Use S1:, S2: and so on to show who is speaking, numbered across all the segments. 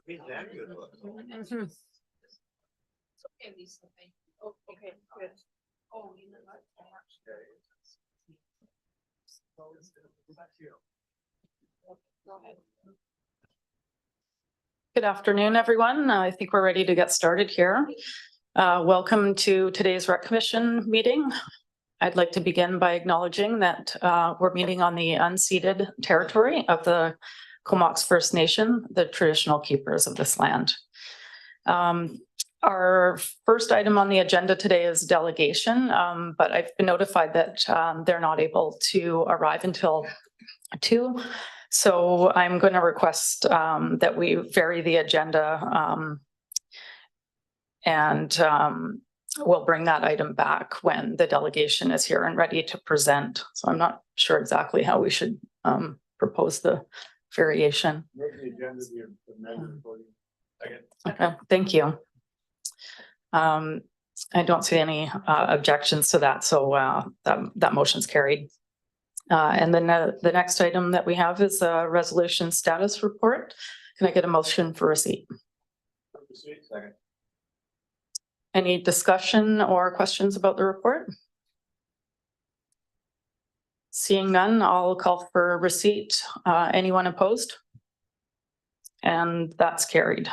S1: Okay, Lisa, thank you. Oh, okay, good. Oh, you know what? Go ahead.
S2: Good afternoon, everyone. I think we're ready to get started here. Welcome to today's Rec Commission meeting. I'd like to begin by acknowledging that we're meeting on the unceded territory of the Comox First Nation, the traditional keepers of this land. Our first item on the agenda today is delegation, but I've been notified that they're not able to arrive until 2. So I'm going to request that we vary the agenda and we'll bring that item back when the delegation is here and ready to present. So I'm not sure exactly how we should propose the variation. Okay, thank you. I don't see any objections to that, so that motion's carried. And then the next item that we have is a resolution status report. Can I get a motion for receipt?
S3: Second.
S2: Any discussion or questions about the report? Seeing none, I'll call for receipt. Anyone opposed? And that's carried.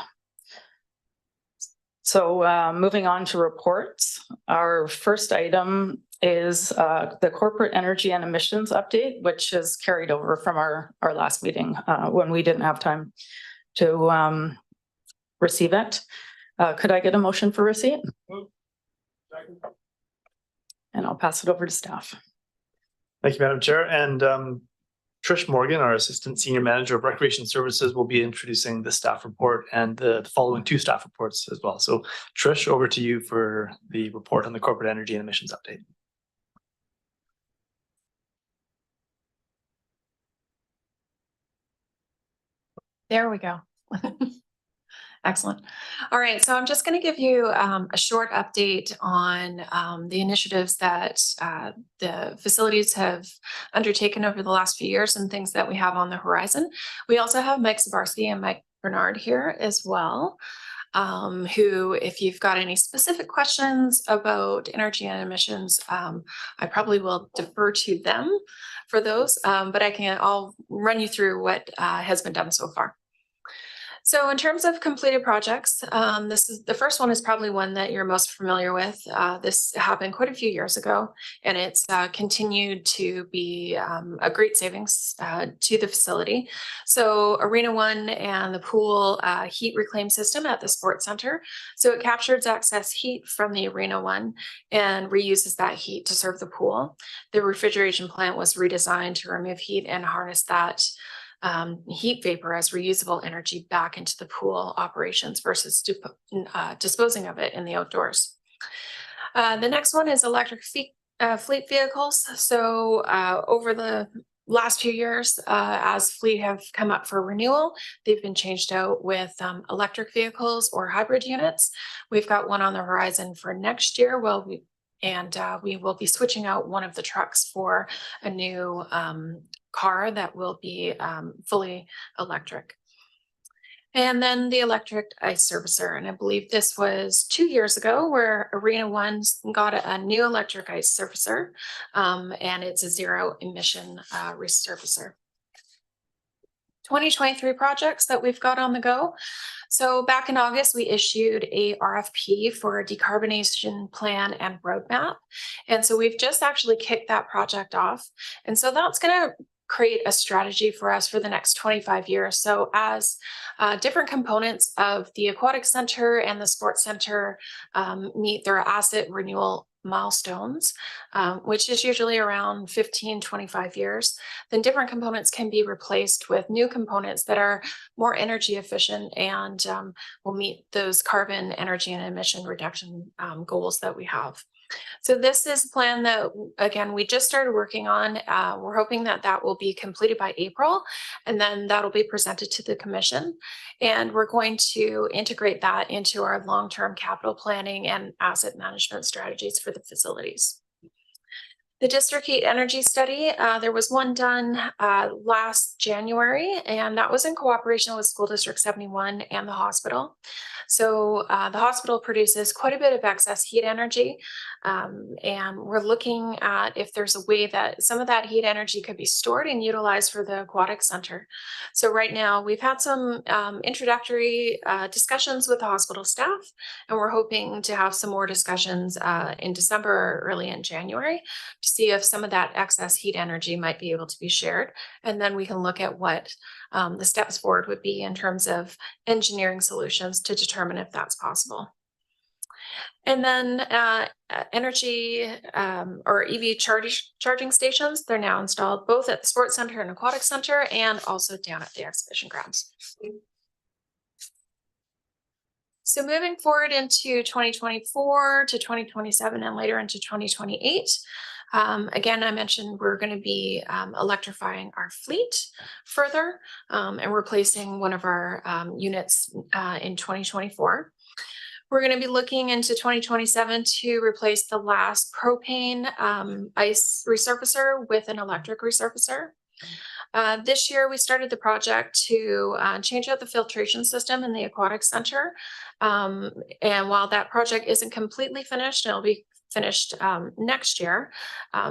S2: So moving on to reports, our first item is the corporate energy and emissions update, which is carried over from our last meeting when we didn't have time to receive it. Could I get a motion for receipt?
S3: Second.
S2: And I'll pass it over to staff.
S4: Thank you, Madam Chair. And Trish Morgan, our Assistant Senior Manager of Recreation Services, will be introducing the staff report and the following 2 staff reports as well. So Trish, over to you for the report on the corporate energy and emissions update.
S5: There we go. Excellent. All right, so I'm just going to give you a short update on the initiatives that the facilities have undertaken over the last few years and things that we have on the horizon. We also have Mike Zabarski and Mike Bernard here as well, who, if you've got any specific questions about energy and emissions, I probably will defer to them for those, but I'll run you through what has been done so far. So in terms of completed projects, the first one is probably one that you're most familiar with. This happened quite a few years ago, and it's continued to be a great savings to the facility. So Arena 1 and the pool heat reclaim system at the sports center. So it captures excess heat from the Arena 1 and reuses that heat to serve the pool. The refrigeration plant was redesigned to remove heat and harness that heat vapor as reusable energy back into the pool operations versus disposing of it in the outdoors. The next one is electric fleet vehicles. So over the last few years, as fleet have come up for renewal, they've been changed out with electric vehicles or hybrid units. We've got one on the horizon for next year. We will be switching out one of the trucks for a new car that will be fully electric. And then the electric ice servicer. And I believe this was 2 years ago where Arena 1 got a new electric ice servicer, and it's a zero emission resurfacer. 2023 projects that we've got on the go. So back in August, we issued a RFP for a decarbonization plan and roadmap. And so we've just actually kicked that project off. And so that's going to create a strategy for us for the next 25 years. So as different components of the aquatic center and the sports center meet their asset renewal milestones, which is usually around 25 years, then different components can be replaced with new components that are more energy efficient and will meet those carbon, energy, and emission reduction goals that we have. So this is a plan that, again, we just started working on. We're hoping that that will be completed by April, and then that'll be presented to the commission. And we're going to integrate that into our long-term capital planning and asset management strategies for the facilities. The district heat energy study, there was one done last January, and that was in cooperation with School District 71 and the hospital. So the hospital produces quite a bit of excess heat energy, and we're looking at if there's a way that some of that heat energy could be stored and utilized for the aquatic center. So right now we've had some introductory discussions with the hospital staff, and we're hoping to have some more discussions in December or early in January to see if some of that excess heat energy might be able to be shared. And then we can look at what the steps forward would be in terms of engineering solutions to determine if that's possible. And then energy or EV charging stations, they're now installed both at the sports center and aquatic center and also down at the exhibition grounds. So moving forward into 2024 to 2027 and later into 2028, again, I mentioned we're going to be electrifying our fleet further and replacing one of our units in 2024. We're going to be looking into 2027 to replace the last propane ice resurfacer with an electric resurfacer. This year, we started the project to change out the filtration system in the aquatic center. And while that project isn't completely finished, it'll be finished next year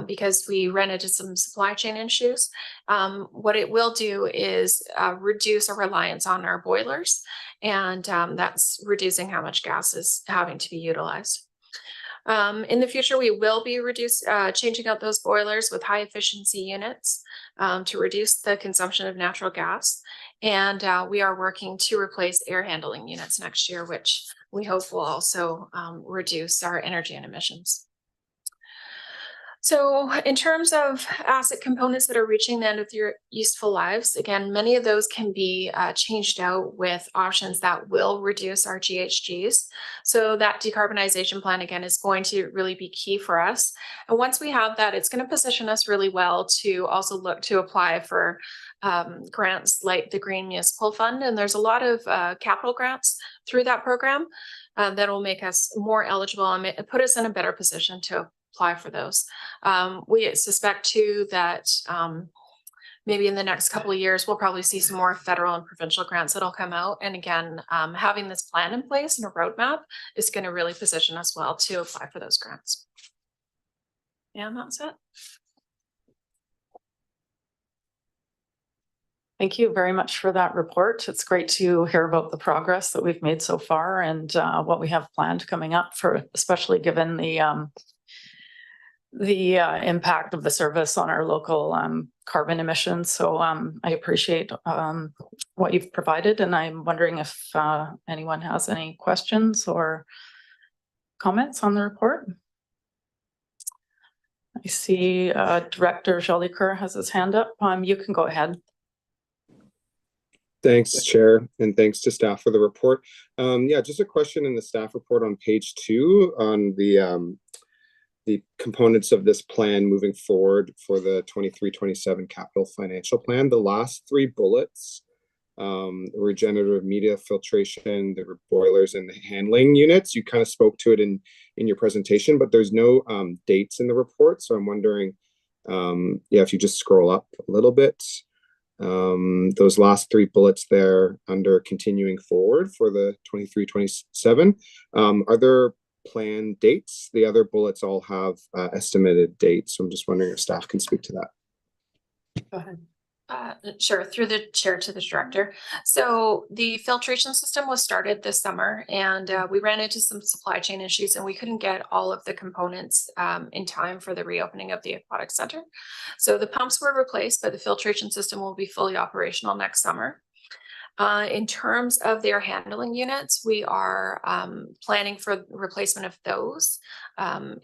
S5: because we ran into some supply chain issues. What it will do is reduce our reliance on our boilers, and that's reducing how much gas is having to be utilized. In the future, we will be changing out those boilers with high efficiency units to reduce the consumption of natural gas. And we are working to replace air handling units next year, which we hope will also reduce our energy and emissions. So in terms of asset components that are reaching the end of their useful lives, again, many of those can be changed out with options that will reduce our GHGs. So that decarbonization plan, again, is going to really be key for us. And once we have that, it's going to position us really well to also look to apply for grants like the Green Municipal Fund. And there's a lot of capital grants through that program that will make us more eligible and put us in a better position to apply for those. We suspect too that maybe in the next couple of years, we'll probably see some more federal and provincial grants that'll come out. And again, having this plan in place and a roadmap is going to really position us well to apply for those grants. And that's it.
S2: Thank you very much for that report. It's great to hear about the progress that we've made so far and what we have planned coming up for, especially given the impact of the service on our local carbon emissions. So I appreciate what you've provided, and I'm wondering if anyone has any questions or comments on the report. I see Director Jolicoeur has his hand up. You can go ahead.
S6: Thanks, Chair, and thanks to staff for the report. Yeah, just a question in the staff report on page 2 on the components of this plan moving forward for the 23-27 capital financial plan. The last 3 bullets, regenerative media filtration, the boilers, and the handling units. You kind of spoke to it in your presentation, but there's no dates in the report. So I'm wondering, yeah, if you just scroll up a little bit, those last 3 bullets there under continuing forward for the 23-27, are there planned dates? The other bullets all have estimated dates. So I'm just wondering if staff can speak to that.
S2: Go ahead.
S5: Sure, through the chair to the director. So the filtration system was started this summer, and we ran into some supply chain issues, and we couldn't get all of the components in time for the reopening of the aquatic center. So the pumps were replaced, but the filtration system will be fully operational next summer. In terms of their handling units, we are planning for replacement of those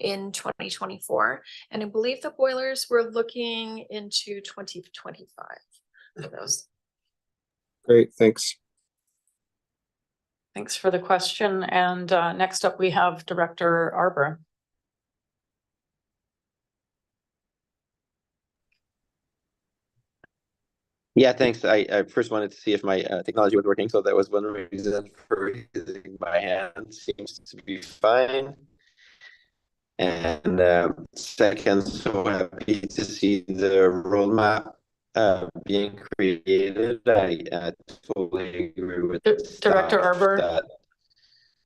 S5: in 2024. And I believe the boilers we're looking into 2025 for those.
S6: Great, thanks.
S2: Thanks for the question. And next up, we have Director Arbor.
S7: Yeah, thanks. I first wanted to see if my technology was working, so that was one reason for raising my hand. Seems to be fine. And second, so happy to see the roadmap being created. I totally agree with
S2: Director
S7: staff
S2: Arbour.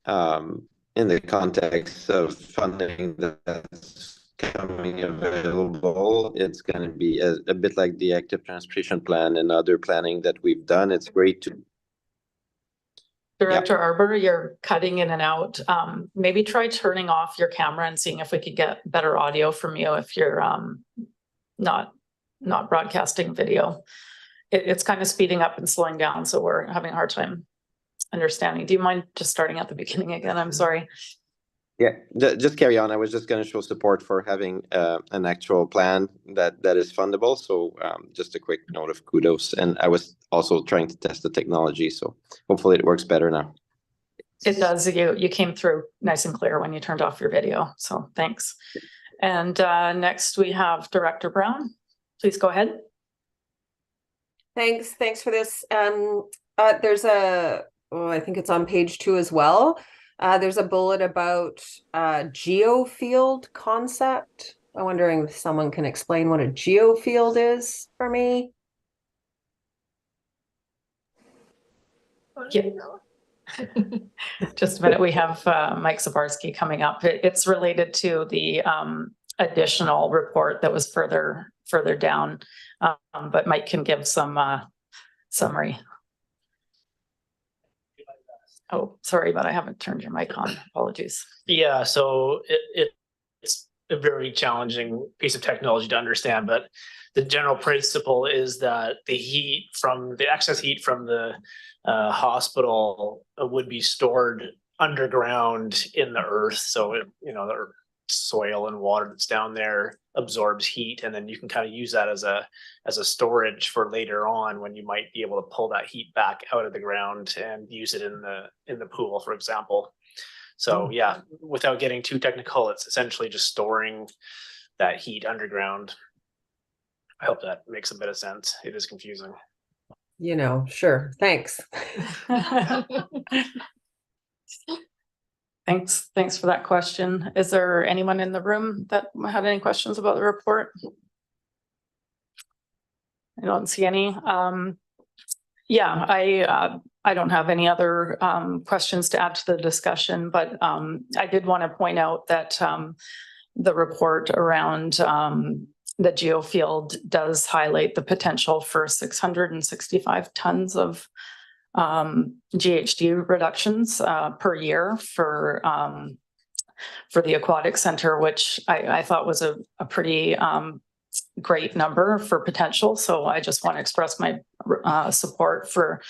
S7: that in the context of funding that's coming available, it's going to be a bit like the active transportation plan and other planning that we've done. It's great to
S2: Director Arbour, you're cutting in and out. Maybe try turning off your camera and seeing if we could get better audio from you if you're not broadcasting video. It's kind of speeding up and slowing down, so we're having a hard time understanding. Do you mind just starting at the beginning again? I'm sorry.
S7: Yeah, just carry on. I was just going to show support for having an actual plan that is fundable. So just a quick note of kudos. And I was also trying to test the technology, so hopefully it works better now.
S2: It does. You came through nice and clear when you turned off your video, so thanks. And next we have Director Brown. Please go ahead.
S8: Thanks for this. There's I think it's on page 2 as well. There's a bullet about geofield concept. I'm wondering if someone can explain what a geofield is for me.
S2: Yeah. Just a minute. We have Mike Zabarski coming up. It's related to the additional report that was further down, but Mike can give some summary. Oh, sorry, but I haven't turned your mic on. Apologies.
S4: Yeah, so it's a very challenging piece of technology to understand, but the general principle is that the excess heat from the hospital would be stored underground in the earth. So the soil and water that's down there absorbs heat, and then you can kind of use that as a storage for later on when you might be able to pull that heat back out of the ground and use it in the pool, for example. So yeah, without getting too technical, it's essentially just storing that heat underground. I hope that makes a bit of sense. It is confusing.
S8: Sure. Thanks.
S2: Thanks for that question. Is there anyone in the room that had any questions about the report? I don't see any. Yeah, I don't have any other questions to add to the discussion, but I did want to point out that the report around the geofield does highlight the potential for 665 tons of GHG reductions per year for the aquatic center, which I thought was a pretty great number for potential. So I just want to express my support for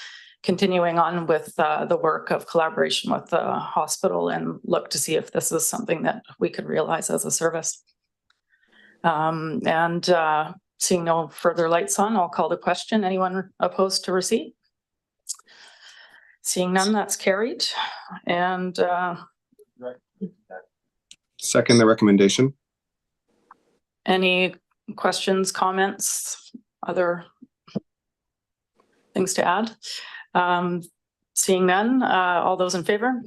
S2: continuing on with the work of collaboration with the hospital and look to see if this is something that we could realize as a service. Seeing no further lights on, I'll call the question. Anyone opposed to receipt? Seeing none, that's carried. And
S6: second the recommendation.
S2: Any questions, comments, other things to add? Seeing none, all those in favor?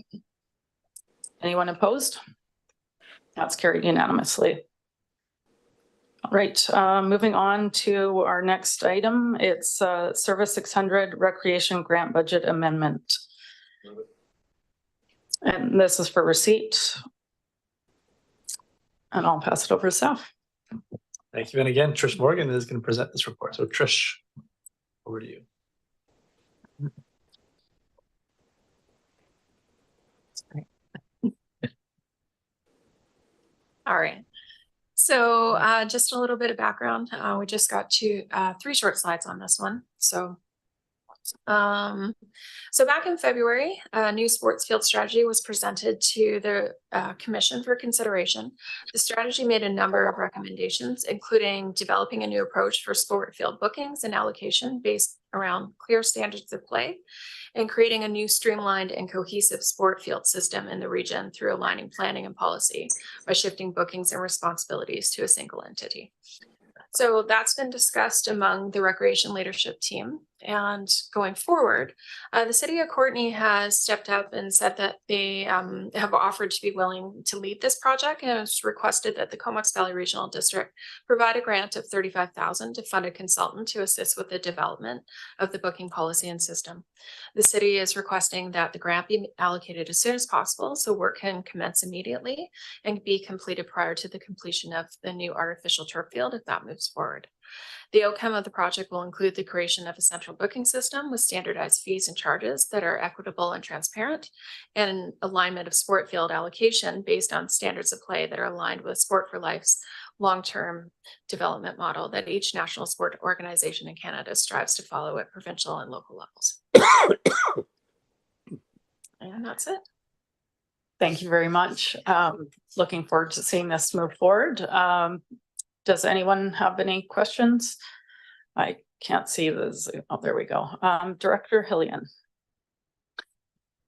S2: Anyone opposed? That's carried unanimously. All right, moving on to our next item. It's Service 600 Recreation Grant Budget Amendment. And this is for receipt. And I'll pass it over to staff.
S4: Thank you. And again, Trish Morgan is going to present this report. So Trish, over to you.
S5: All right. So just a little bit of background. We just got 3 short slides on this one. So back in February, a new sports field strategy was presented to the commission for consideration. The strategy made a number of recommendations, including developing a new approach for sport field bookings and allocation based around clear standards of play, and creating a new streamlined and cohesive sport field system in the region through aligning planning and policy by shifting bookings and responsibilities to a single entity. So that's been discussed among the recreation leadership team. And going forward, the city of Courtenay has stepped up and said that they have offered to be willing to lead this project, and has requested that the Comox Valley Regional District provide a grant of $35,000 to fund a consultant to assist with the development of the booking policy and system. The city is requesting that the grant be allocated as soon as possible so work can commence immediately and be completed prior to the completion of the new artificial turf field if that moves forward. The outcome of the project will include the creation of a central booking system with standardized fees and charges that are equitable and transparent, and alignment of sport field allocation based on standards of play that are aligned with Sport for Life's long-term development model that each national sport organization in Canada strives to follow at provincial and local levels. And that's it.
S2: Thank you very much. Looking forward to seeing this move forward. Does anyone have any questions? I can't see this. Oh, there we go. Director Hillian.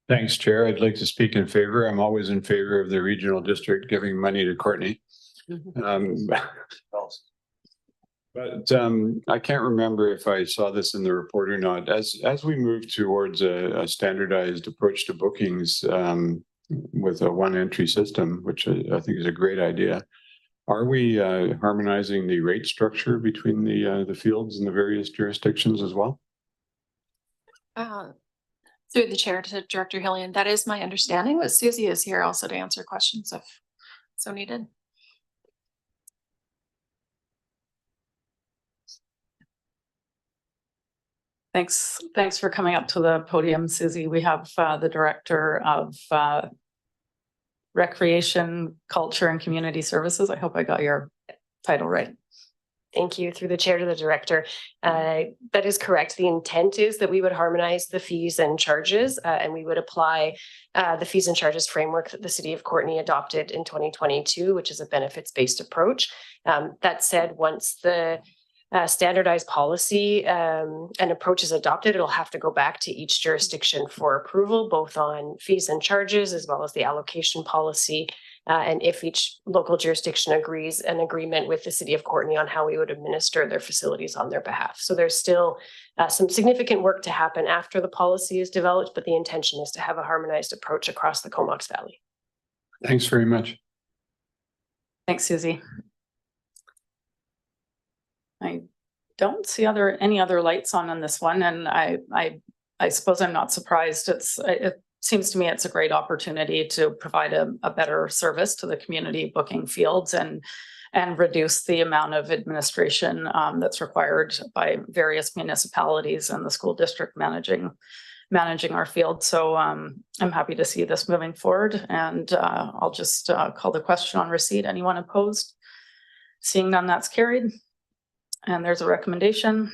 S3: Thanks, Chair. I'd like to speak in favor. I'm always in favor of the regional district giving money to Courtenay. But I can't remember if I saw this in the report or not. As we move towards a standardized approach to bookings with a one entry system, which I think is a great idea, are we harmonizing the rate structure between the fields in the various jurisdictions as well?
S5: Through the chair to Director Hillian, that is my understanding, but Susie is here also to answer questions if so needed.
S2: Thanks for coming up to the podium, Susie. We have the Director of Recreation, Culture and Community Services. I hope I got your title right.
S9: Thank you. Through the chair to the director. That is correct. The intent is that we would harmonize the fees and charges and we would apply the fees and charges framework that the city of Courtenay adopted in 2022, which is a benefits-based approach. That said, once the standardized policy and approach is adopted, it'll have to go back to each jurisdiction for approval, both on fees and charges, as well as the allocation policy. And if each local jurisdiction agrees an agreement with the city of Courtenay on how we would administer their facilities on their behalf. So there's still some significant work to happen after the policy is developed, but the intention is to have a harmonized approach across the Comox Valley.
S3: Thanks very much.
S2: Thanks, Susie. I don't see any other lights on this one, and I suppose I'm not surprised. It seems to me it's a great opportunity to provide a better service to the community booking fields and reduce the amount of administration that's required by various municipalities and the school district managing our field. So I'm happy to see this moving forward, and I'll just call the question on receipt. Anyone opposed? Seeing none, that's carried. And there's a recommendation.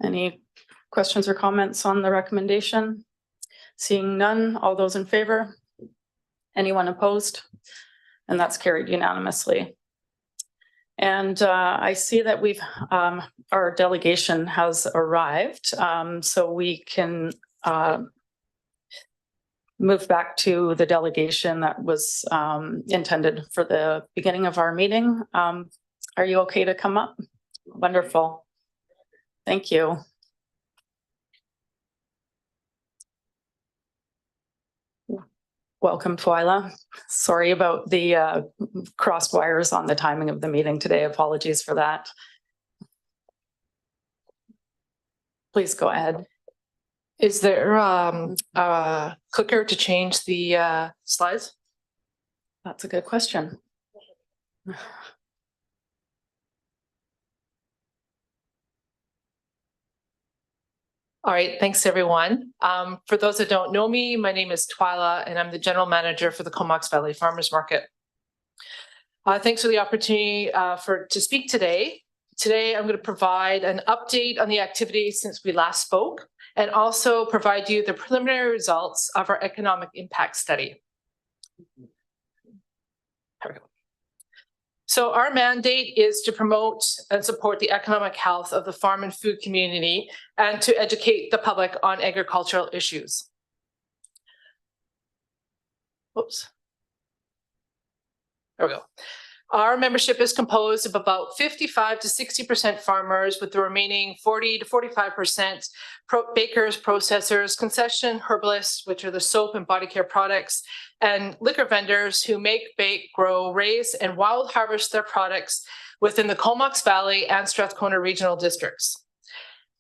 S2: Any questions or comments on the recommendation? Seeing none, all those in favor? Anyone opposed? And that's carried unanimously. And I see that our delegation has arrived, so we can move back to the delegation that was intended for the beginning of our meeting. Are you okay to come up? Wonderful. Thank you. Welcome, Twyla. Sorry about the crossed wires on the timing of the meeting today. Apologies for that. Please go ahead.
S10: Is there a clicker to change the slides?
S2: That's a good question.
S10: All right, thanks everyone. For those that don't know me, my name is Twyla and I'm the general manager for the Comox Valley Farmers Market. Thanks for the opportunity to speak today. Today, I'm going to provide an update on the activity since we last spoke and also provide you the preliminary results of our economic impact study. There we go. So our mandate is to promote and support the economic health of the farm and food community and to educate the public on agricultural issues. Oops. There we go. Our membership is composed of about 55 to 60% farmers, with the remaining 40 to 45% bakers, processors, concession herbalists, which are the soap and body care products, and liquor vendors who make, bake, grow, raise, and wild harvest their products within the Comox Valley and Strathcona regional districts.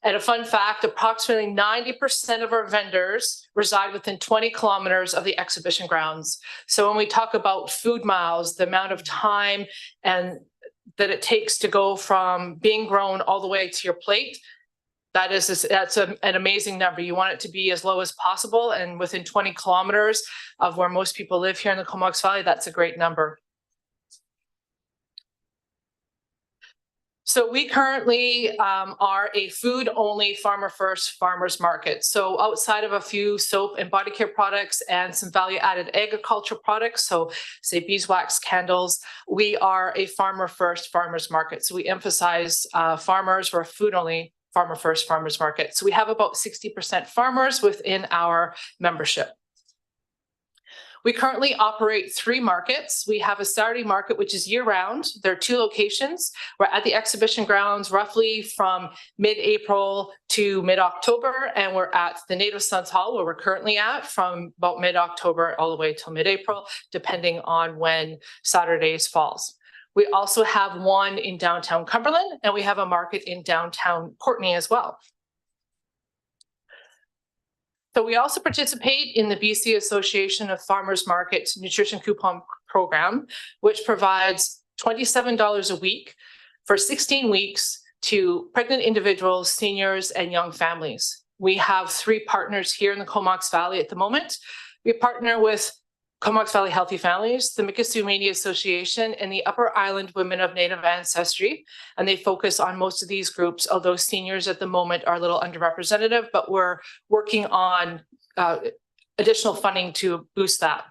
S10: And a fun fact, approximately 90% of our vendors reside within 20 kilometers of the exhibition grounds. So when we talk about food miles, the amount of time and that it takes to go from being grown all the way to your plate, that's an amazing number. You want it to be as low as possible, and within 20 kilometers of where most people live here in the Comox Valley, that's a great number. So we currently are a food-only farmer-first farmers market. So outside of a few soap and body care products and some value-added agriculture products, so say beeswax, candles, we are a farmer-first farmers market. So we emphasize farmers. We're a food-only farmer-first farmers market. So we have about 60% farmers within our membership. We currently operate 3 markets. We have a Saturday market, which is year-round. There are 2 locations. We're at the exhibition grounds roughly from mid-April to mid-October, and we're at the Native Sons Hall, where we're currently at, from about mid-October all the way till mid-April, depending on when Saturdays falls. We also have one in downtown Cumberland, and we have a market in downtown Courtenay as well. So we also participate in the BC Association of Farmers Market Nutrition Coupon Program, which provides $27 a week for 16 weeks to pregnant individuals, seniors, and young families. We have 3 partners here in the Comox Valley at the moment. We partner with Comox Valley Healthy Families, the Mikisew Media Association, and the Upper Island Women of Native Ancestry. And they focus on most of these groups, although seniors at the moment are a little underrepresented, but we're working on additional funding to boost that.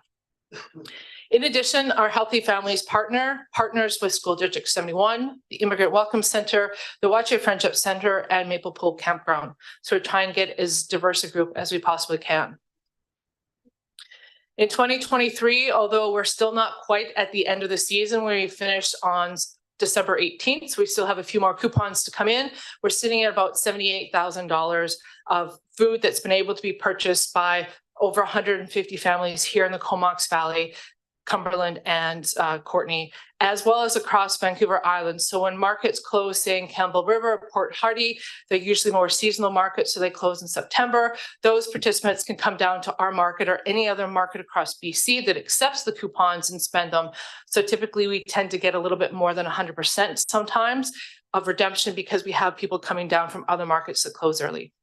S10: In addition, our Healthy Families partners with School District 71, the Immigrant Welcome Center, the Wache Friendship Center, and Maple Pool Campground. So we're trying to get as diverse a group as we possibly can. In 2023, although we're still not quite at the end of the season, we finished on December 18th, so we still have a few more coupons to come in. We're sitting at about $78,000 of food that's been able to be purchased by over 150 families here in the Comox Valley, Cumberland, and Courtenay, as well as across Vancouver Island. So when markets close, say in Campbell River, Port Hardy, they're usually more seasonal markets, so they close in September. Those participants can come down to our market or any other market across BC that accepts the coupons and spend them. So typically we tend to get a little bit more than 100% sometimes of redemption because we have people coming down from other markets that close early.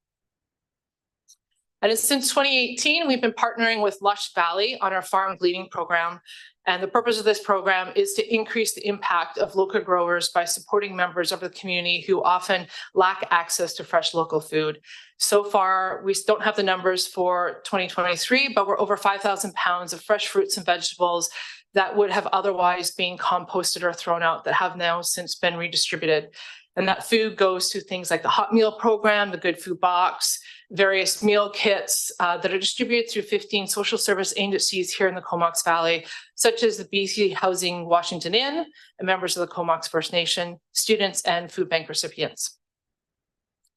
S10: And since 2018, we've been partnering with Lush Valley on our farm gleaning program. And the purpose of this program is to increase the impact of local growers by supporting members of the community who often lack access to fresh local food. So far, we don't have the numbers for 2023, but we're over 5,000 pounds of fresh fruits and vegetables that would have otherwise been composted or thrown out that have now since been redistributed. And that food goes to things like the hot meal program, the Good Food Box, various meal kits that are distributed through 15 social service agencies here in the Comox Valley, such as the BC Housing Washington Inn, and members of the Comox First Nation, students, and food bank recipients.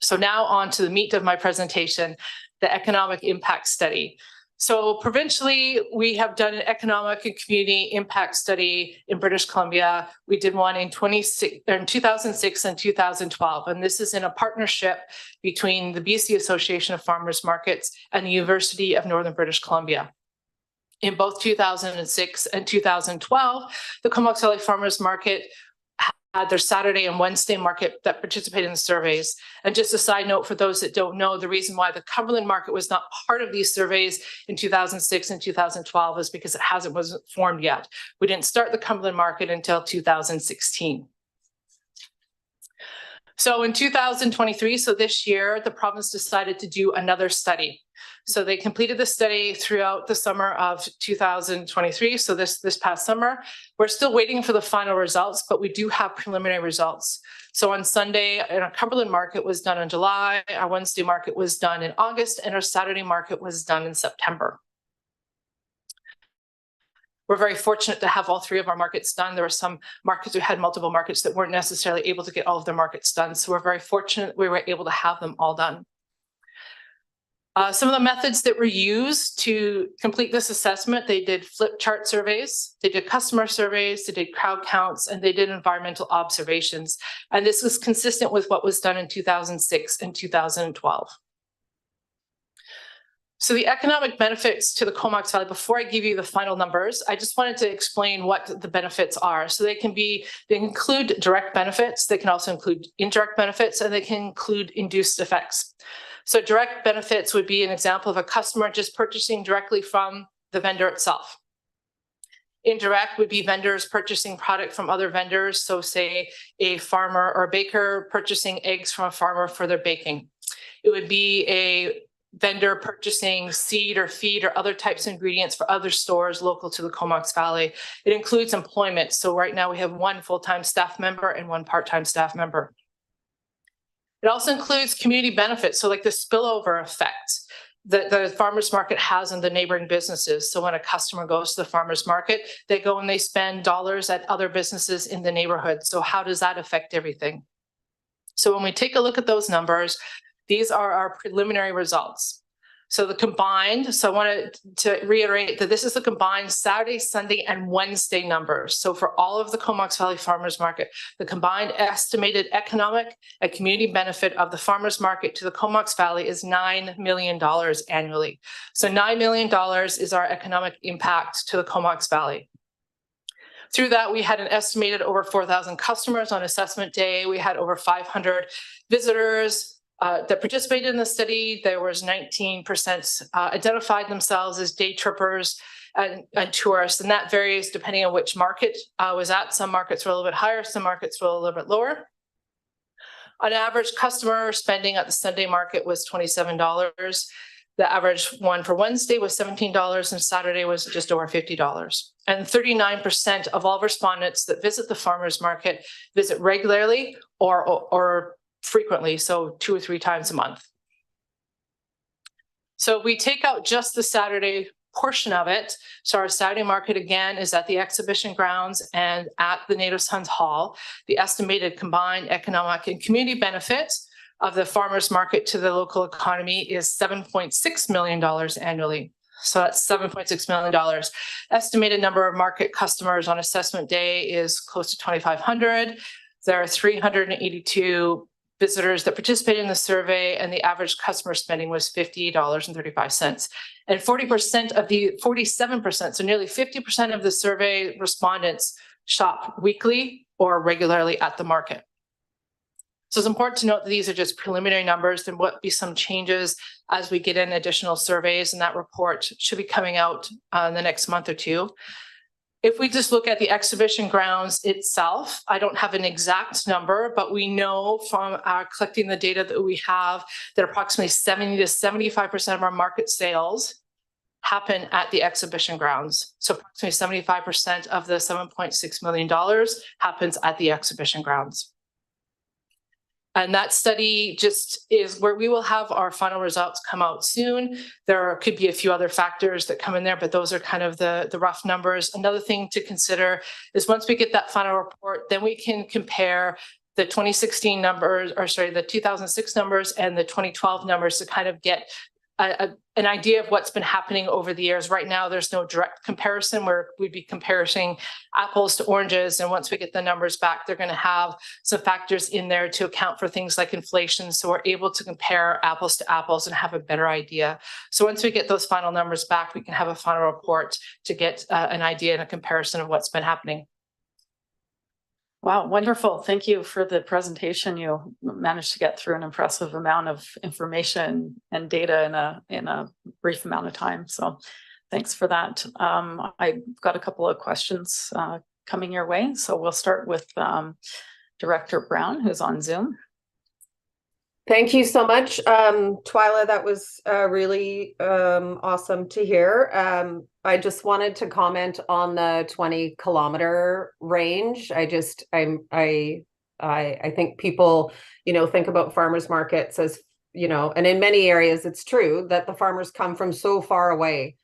S10: So now on to the meat of my presentation, the economic impact study. So provincially, we have done an economic and community impact study in British Columbia. We did one in 2006 and 2012, and this is in a partnership between the BC Association of Farmers Markets and the University of Northern British Columbia. In both 2006 and 2012, the Comox Valley Farmers Market had their Saturday and Wednesday market that participated in the surveys. And just a side note for those that don't know, the reason why the Cumberland market was not part of these surveys in 2006 and 2012 is because it wasn't formed yet. We didn't start the Cumberland market until 2016. So in 2023, so this year, the province decided to do another study. So they completed the study throughout the summer of 2023. So this past summer, we're still waiting for the final results, but we do have preliminary results. So on Sunday, our Cumberland market was done in July, our Wednesday market was done in August, and our Saturday market was done in September. We're very fortunate to have all three of our markets done. There were some markets who had multiple markets that weren't necessarily able to get all of their markets done. So we're very fortunate we were able to have them all done. Some of the methods that were used to complete this assessment, they did flip chart surveys, they did customer surveys, they did crowd counts, and they did environmental observations. And this was consistent with what was done in 2006 and 2012. So the economic benefits to the Comox Valley, before I give you the final numbers, I just wanted to explain what the benefits are. So they include direct benefits, they can also include indirect benefits, and they can include induced effects. So direct benefits would be an example of a customer just purchasing directly from the vendor itself. Indirect would be vendors purchasing product from other vendors. So say a farmer or a baker purchasing eggs from a farmer for their baking. It would be a vendor purchasing seed or feed or other types of ingredients for other stores local to the Comox Valley. It includes employment. So right now we have 1 full-time staff member and 1 part-time staff member. It also includes community benefits, so like the spillover effect that the farmers market has on the neighboring businesses. So when a customer goes to the farmers market, they go and they spend dollars at other businesses in the neighborhood. So how does that affect everything? So when we take a look at those numbers, these are our preliminary results. So the combined, so I wanted to reiterate that this is the combined Saturday, Sunday, and Wednesday numbers. So for all of the Comox Valley Farmers Market, the combined estimated economic and community benefit of the farmers market to the Comox Valley is $9 million annually. So $9 million is our economic impact to the Comox Valley. Through that, we had an estimated over 4,000 customers on assessment day. We had over 500 visitors that participated in the study. There was 19% identified themselves as day trippers and tourists, and that varies depending on which market was at. Some markets were a little bit higher, some markets were a little bit lower. On average, customer spending at the Sunday market was $27. The average one for Wednesday was $17 and Saturday was just over $50. And 39% of all respondents that visit the farmers market visit regularly or frequently, so 2 or 3 times a month. So we take out just the Saturday portion of it. So our Saturday market again is at the exhibition grounds and at the Native Sons Hall. The estimated combined economic and community benefits of the farmers market to the local economy is $7.6 million annually. So that's $7.6 million. Estimated number of market customers on assessment day is close to 2,500. There are 382 visitors that participated in the survey, and the average customer spending was $50.35. And 47%, so nearly 50% of the survey respondents shop weekly or regularly at the market. So it's important to note that these are just preliminary numbers. There will be some changes as we get in additional surveys, and that report should be coming out in the next month or 2. If we just look at the exhibition grounds itself, I don't have an exact number, but we know from our collecting the data that we have that approximately 70 to 75% of our market sales happen at the exhibition grounds. So approximately 75% of the $7.6 million happens at the exhibition grounds. And that study just is where we will have our final results come out soon. There could be a few other factors that come in there, but those are kind of the rough numbers. Another thing to consider is once we get that final report, then we can compare the 2016 numbers, or sorry, the 2006 numbers and the 2012 numbers to kind of get an idea of what's been happening over the years. Right now, there's no direct comparison where we'd be comparing apples to oranges. And once we get the numbers back, they're going to have some factors in there to account for things like inflation. So we're able to compare apples to apples and have a better idea. So once we get those final numbers back, we can have a final report to get an idea and a comparison of what's been happening.
S2: Wow, wonderful. Thank you for the presentation. You managed to get through an impressive amount of information and data in a brief amount of time. So thanks for that. I've got a couple of questions coming your way. So we'll start with Director Brown, who's on Zoom.
S8: Thank you so much, Twyla. That was really awesome to hear. I just wanted to comment on the 20-kilometer range. I think people, think about farmers markets as, and in many areas it's true that the farmers come from so far away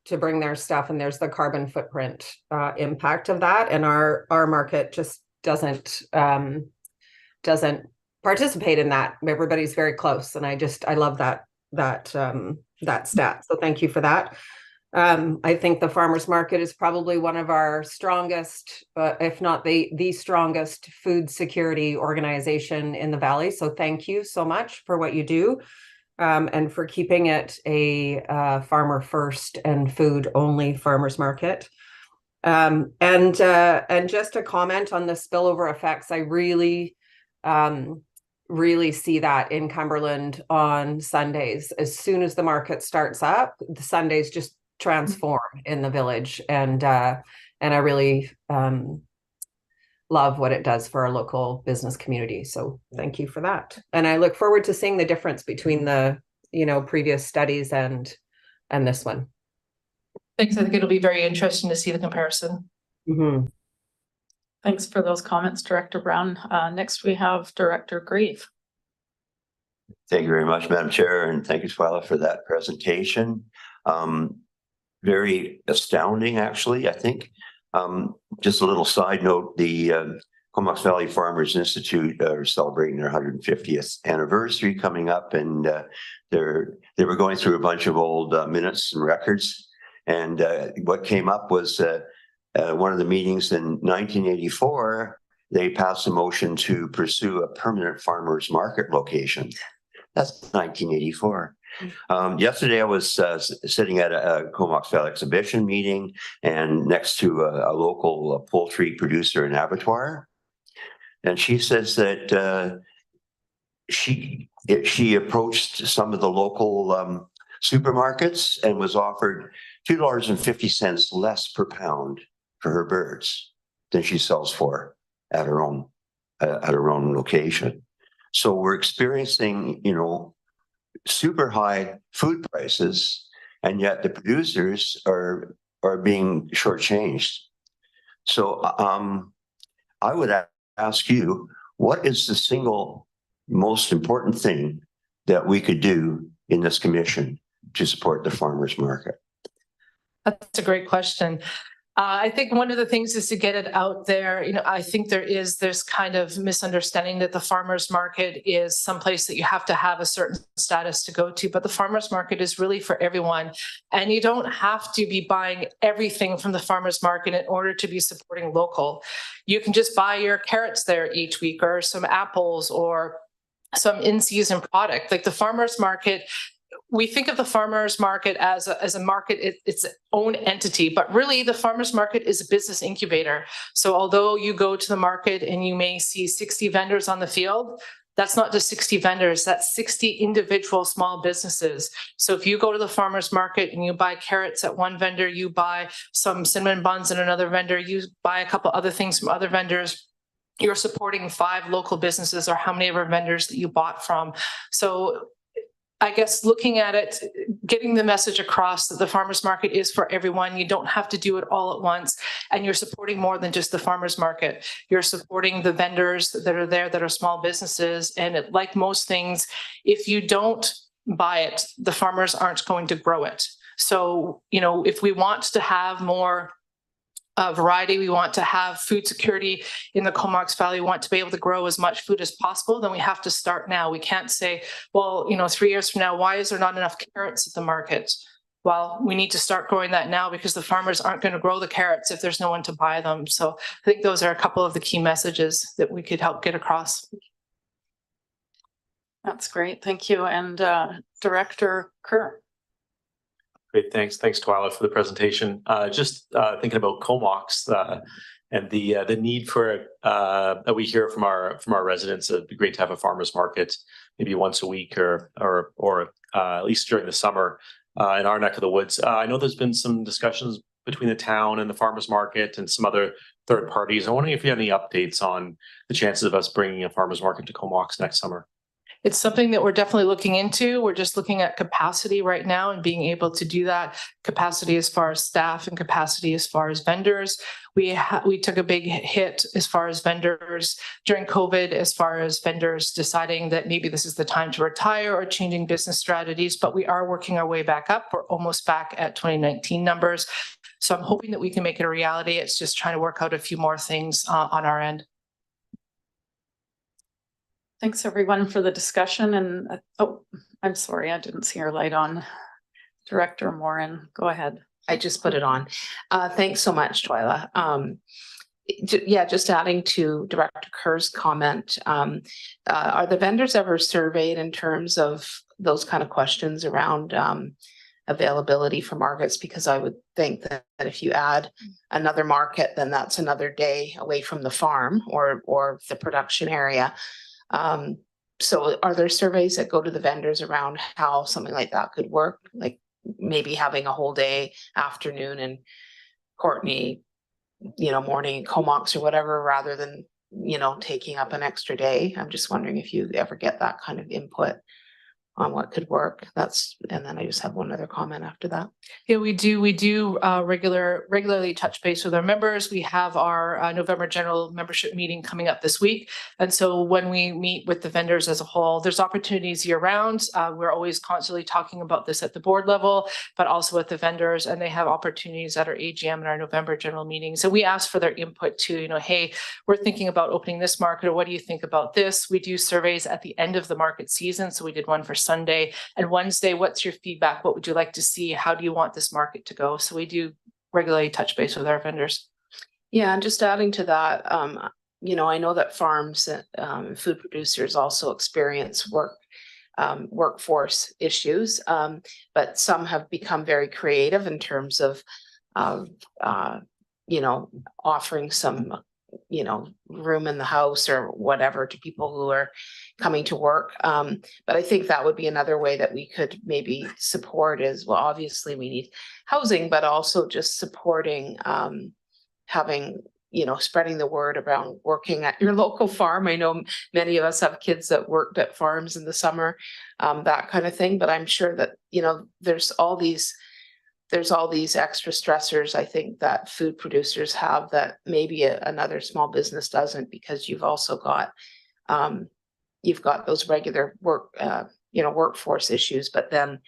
S8: to bring their stuff, and there's the carbon footprint impact of that, and our market just doesn't participate in that. Everybody's very close, and I love that stat. So thank you for that. I think the farmers market is probably one of our strongest, if not the strongest food security organization in the Valley. So thank you so much for what you do, and for keeping it a farmer first and food only farmers market. And just to comment on the spillover effects, I really see that in Cumberland on Sundays. As soon as the market starts up, the Sundays just transform in the village, and I really love what it does for our local business community. So thank you for that, and I look forward to seeing the difference between the previous studies and this one.
S10: Thanks. I think it'll be very interesting to see the comparison.
S8: Mm-hmm.
S2: Thanks for those comments, Director Brown. Next, we have Director Grieve.
S11: Thank you very much, Madam Chair, and thank you, Twyla, for that presentation. Very astounding, actually, I think. Just a little side note, the Comox Valley Farmers Institute are celebrating their 150th anniversary coming up, and they were going through a bunch of old minutes and records, and what came up was one of the meetings in 1984, they passed a motion to pursue a permanent farmers market location. That's 1984. Yesterday, I was sitting at a Comox Valley exhibition meeting, and next to a local poultry producer and abattoir. And she says that she approached some of the local supermarkets and was offered $2.50 less per pound for her birds than she sells for at her own location. So we're experiencing, super high food prices, and yet the producers are being shortchanged. So I would ask you, what is the single most important thing that we could do in this commission to support the farmers market?
S10: That's a great question. I think one of the things is to get it out there. I think there's kind of misunderstanding that the farmers market is someplace that you have to have a certain status to go to, but the farmers market is really for everyone. And you don't have to be buying everything from the farmers market in order to be supporting local. You can just buy your carrots there each week, or some apples, or some in-season product. Like the farmers market, we think of the farmers market as a market, it's its own entity, but really the farmers market is a business incubator. So although you go to the market and you may see 60 vendors on the field, that's not just 60 vendors, that's 60 individual small businesses. So if you go to the farmers market and you buy carrots at one vendor, you buy some cinnamon buns at another vendor, you buy a couple other things from other vendors, you're supporting 5 local businesses, or how many other vendors that you bought from. So I guess looking at it, getting the message across that the farmers market is for everyone. You don't have to do it all at once, and you're supporting more than just the farmers market. You're supporting the vendors that are there that are small businesses. And like most things, if you don't buy it, the farmers aren't going to grow it. So, if we want to have more variety, we want to have food security in the Comox Valley, we want to be able to grow as much food as possible, then we have to start now. We can't say, well, 3 years from now, why is there not enough carrots at the market? Well, we need to start growing that now, because the farmers aren't going to grow the carrots if there's no one to buy them. So I think those are a couple of the key messages that we could help get across.
S2: That's great. Thank you. And Director Kerr.
S12: Great, thanks, Twyla, for the presentation. Just thinking about Comox and the need for that we hear from our residents. It'd be great to have a farmers market maybe once a week, or at least during the summer in our neck of the woods. I know there's been some discussions between the town and the farmers market and some other third parties. I'm wondering if you have any updates on the chances of us bringing a farmers market to Comox next summer.
S10: It's something that we're definitely looking into. We're just looking at capacity right now and being able to do that. Capacity as far as staff and capacity as far as vendors. We took a big hit as far as vendors during COVID, as far as vendors deciding that maybe this is the time to retire or changing business strategies, but we are working our way back up. We're almost back at 2019 numbers. So I'm hoping that we can make it a reality. It's just trying to work out a few more things on our end.
S2: Thanks everyone for the discussion and, oh, I'm sorry, I didn't see your light on. Director Morin, go ahead.
S13: I just put it on. Thanks so much, Twyla. Yeah, just adding to Director Kerr's comment, are the vendors ever surveyed in terms of those kind of questions around availability for markets? Because I would think that if you add another market, then that's another day away from the farm or the production area. So are there surveys that go to the vendors around how something like that could work? Like maybe having a whole day, afternoon in Courtney, morning in Comox or whatever, rather than, taking up an extra day. I'm just wondering if you ever get that kind of input on what could work. And then I just have one other comment after that.
S10: Yeah, we do regularly touch base with our members. We have our November general membership meeting coming up this week. And so when we meet with the vendors as a whole, there's opportunities year round. We're always constantly talking about this at the board level, but also with the vendors, and they have opportunities at our AGM and our November general meeting. So we ask for their input too, hey, we're thinking about opening this market, or what do you think about this? We do surveys at the end of the market season. So we did one for Sunday and Wednesday. What's your feedback? What would you like to see? How do you want this market to go? So we do regularly touch base with our vendors.
S13: Yeah, and just adding to that, I know that farms and food producers also experience workforce issues, but some have become very creative in terms of offering some room in the house or whatever to people who are coming to work. But I think that would be another way that we could maybe support is, well, obviously we need housing, but also just supporting having, spreading the word around working at your local farm. I know many of us have kids that worked at farms in the summer, that kind of thing. But I'm sure that, there's all these extra stressors, I think, that food producers have that maybe another small business doesn't, because you've also got, those regular workforce issues, but then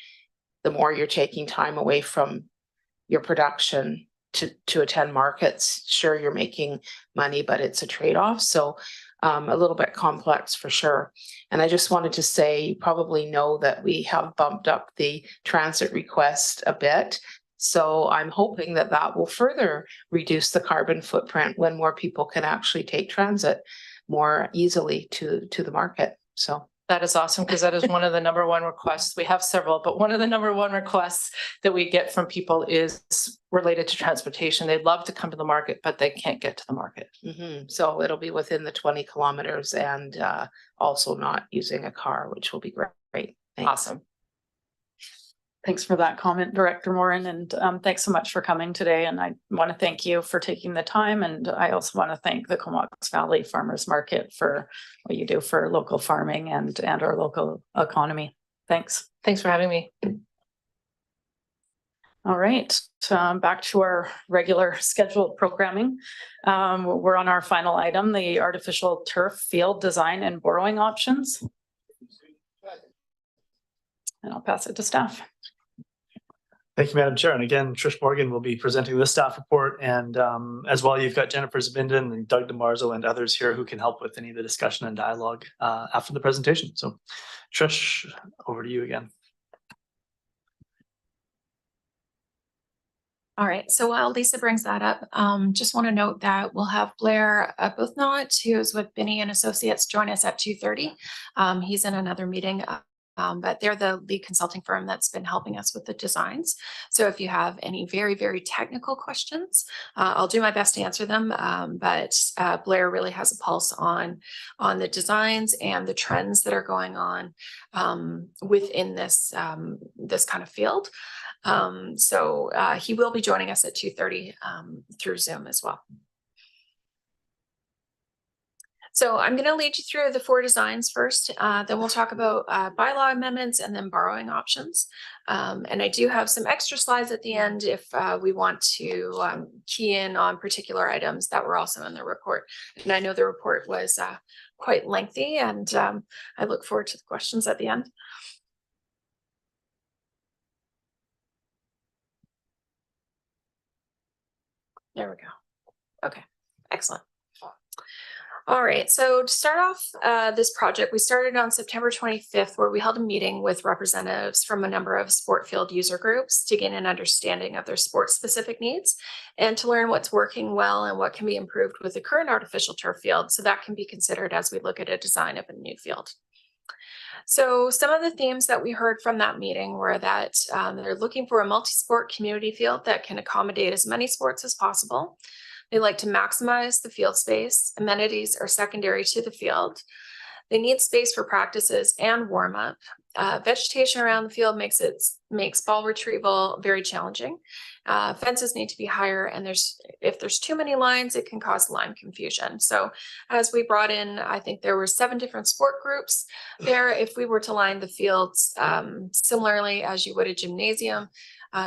S13: the more you're taking time away from your production to attend markets, sure, you're making money, but it's a trade-off. So a little bit complex for sure. And I just wanted to say, you probably know that we have bumped up the transit request a bit. So I'm hoping that that will further reduce the carbon footprint when more people can actually take transit more easily to the market. So
S10: that is awesome, because that is one of the number one requests. We have several, but one of the number one requests that we get from people is related to transportation. They'd love to come to the market, but they can't get to the market.
S13: Mm-hmm. So it'll be within the 20 kilometers and also not using a car, which will be great. Thanks.
S10: Awesome.
S2: Thanks for that comment, Director Morin, and thanks so much for coming today. And I want to thank you for taking the time. And I also want to thank the Comox Valley Farmers Market for what you do for local farming and our local economy. Thanks.
S10: Thanks for having me.
S2: All right, back to our regular scheduled programming. We're on our final item, the artificial turf field design and borrowing options. And I'll pass it to staff.
S4: Thank you, Madam Chair. And again, Trish Morgan will be presenting this staff report. And as well, you've got Jennifer Zabinden and Doug DeMarzo and others here who can help with any of the discussion and dialogue after the presentation. So Trish, over to you again.
S5: All right, so while Lisa brings that up, just want to note that we'll have Blair Buthnot, who's with Binney and Associates, join us at 2:30. He's in another meeting. But they're the lead consulting firm that's been helping us with the designs. So if you have any very, very technical questions, I'll do my best to answer them. But Blair really has a pulse on the designs and the trends that are going on within this this kind of field. So he will be joining us at 2:30 through Zoom as well. So I'm going to lead you through the 4 designs first, then we'll talk about bylaw amendments and then borrowing options. And I do have some extra slides at the end if we want to key in on particular items that were also in the report. And I know the report was quite lengthy, and I look forward to the questions at the end. There we go. Okay, excellent. All right, so to start off this project, we started on September 25th, where we held a meeting with representatives from a number of sport field user groups to gain an understanding of their sport specific needs and to learn what's working well and what can be improved with the current artificial turf field. So that can be considered as we look at a design of a new field. So some of the themes that we heard from that meeting were that they're looking for a multi-sport community field that can accommodate as many sports as possible. They like to maximize the field space. Amenities are secondary to the field. They need space for practices and warm up. Vegetation around the field makes ball retrieval very challenging. Fences need to be higher, and if there's too many lines, it can cause line confusion. So as we brought in, I think there were 7 different sport groups there. If we were to line the fields similarly as you would a gymnasium,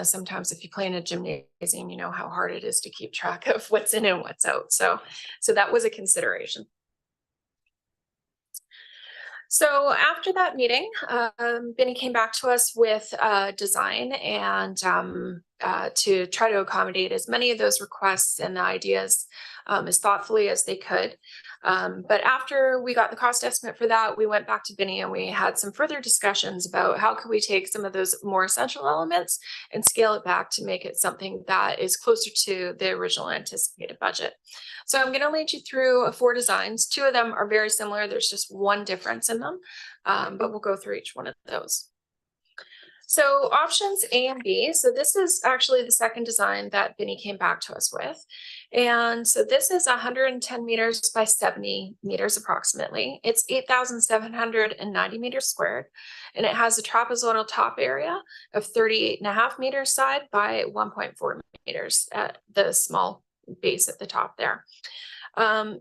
S5: sometimes if you play in a gymnasium, you know how hard it is to keep track of what's in and what's out. So that was a consideration. So after that meeting, Benny came back to us with a design and to try to accommodate as many of those requests and ideas as thoughtfully as they could. But after we got the cost estimate for that, we went back to Benny and we had some further discussions about how could we take some of those more essential elements and scale it back to make it something that is closer to the original anticipated budget. So I'm going to lead you through 4 designs. 2 of them are very similar. There's just one difference in them, but we'll go through each one of those. So options A and B. So this is actually the second design that Benny came back to us with. And so this is 110 meters by 70 meters approximately. It's 8,790 meters squared. And it has a trapezoidal top area of 38.5 meters side by 1.4 meters at the small base at the top there.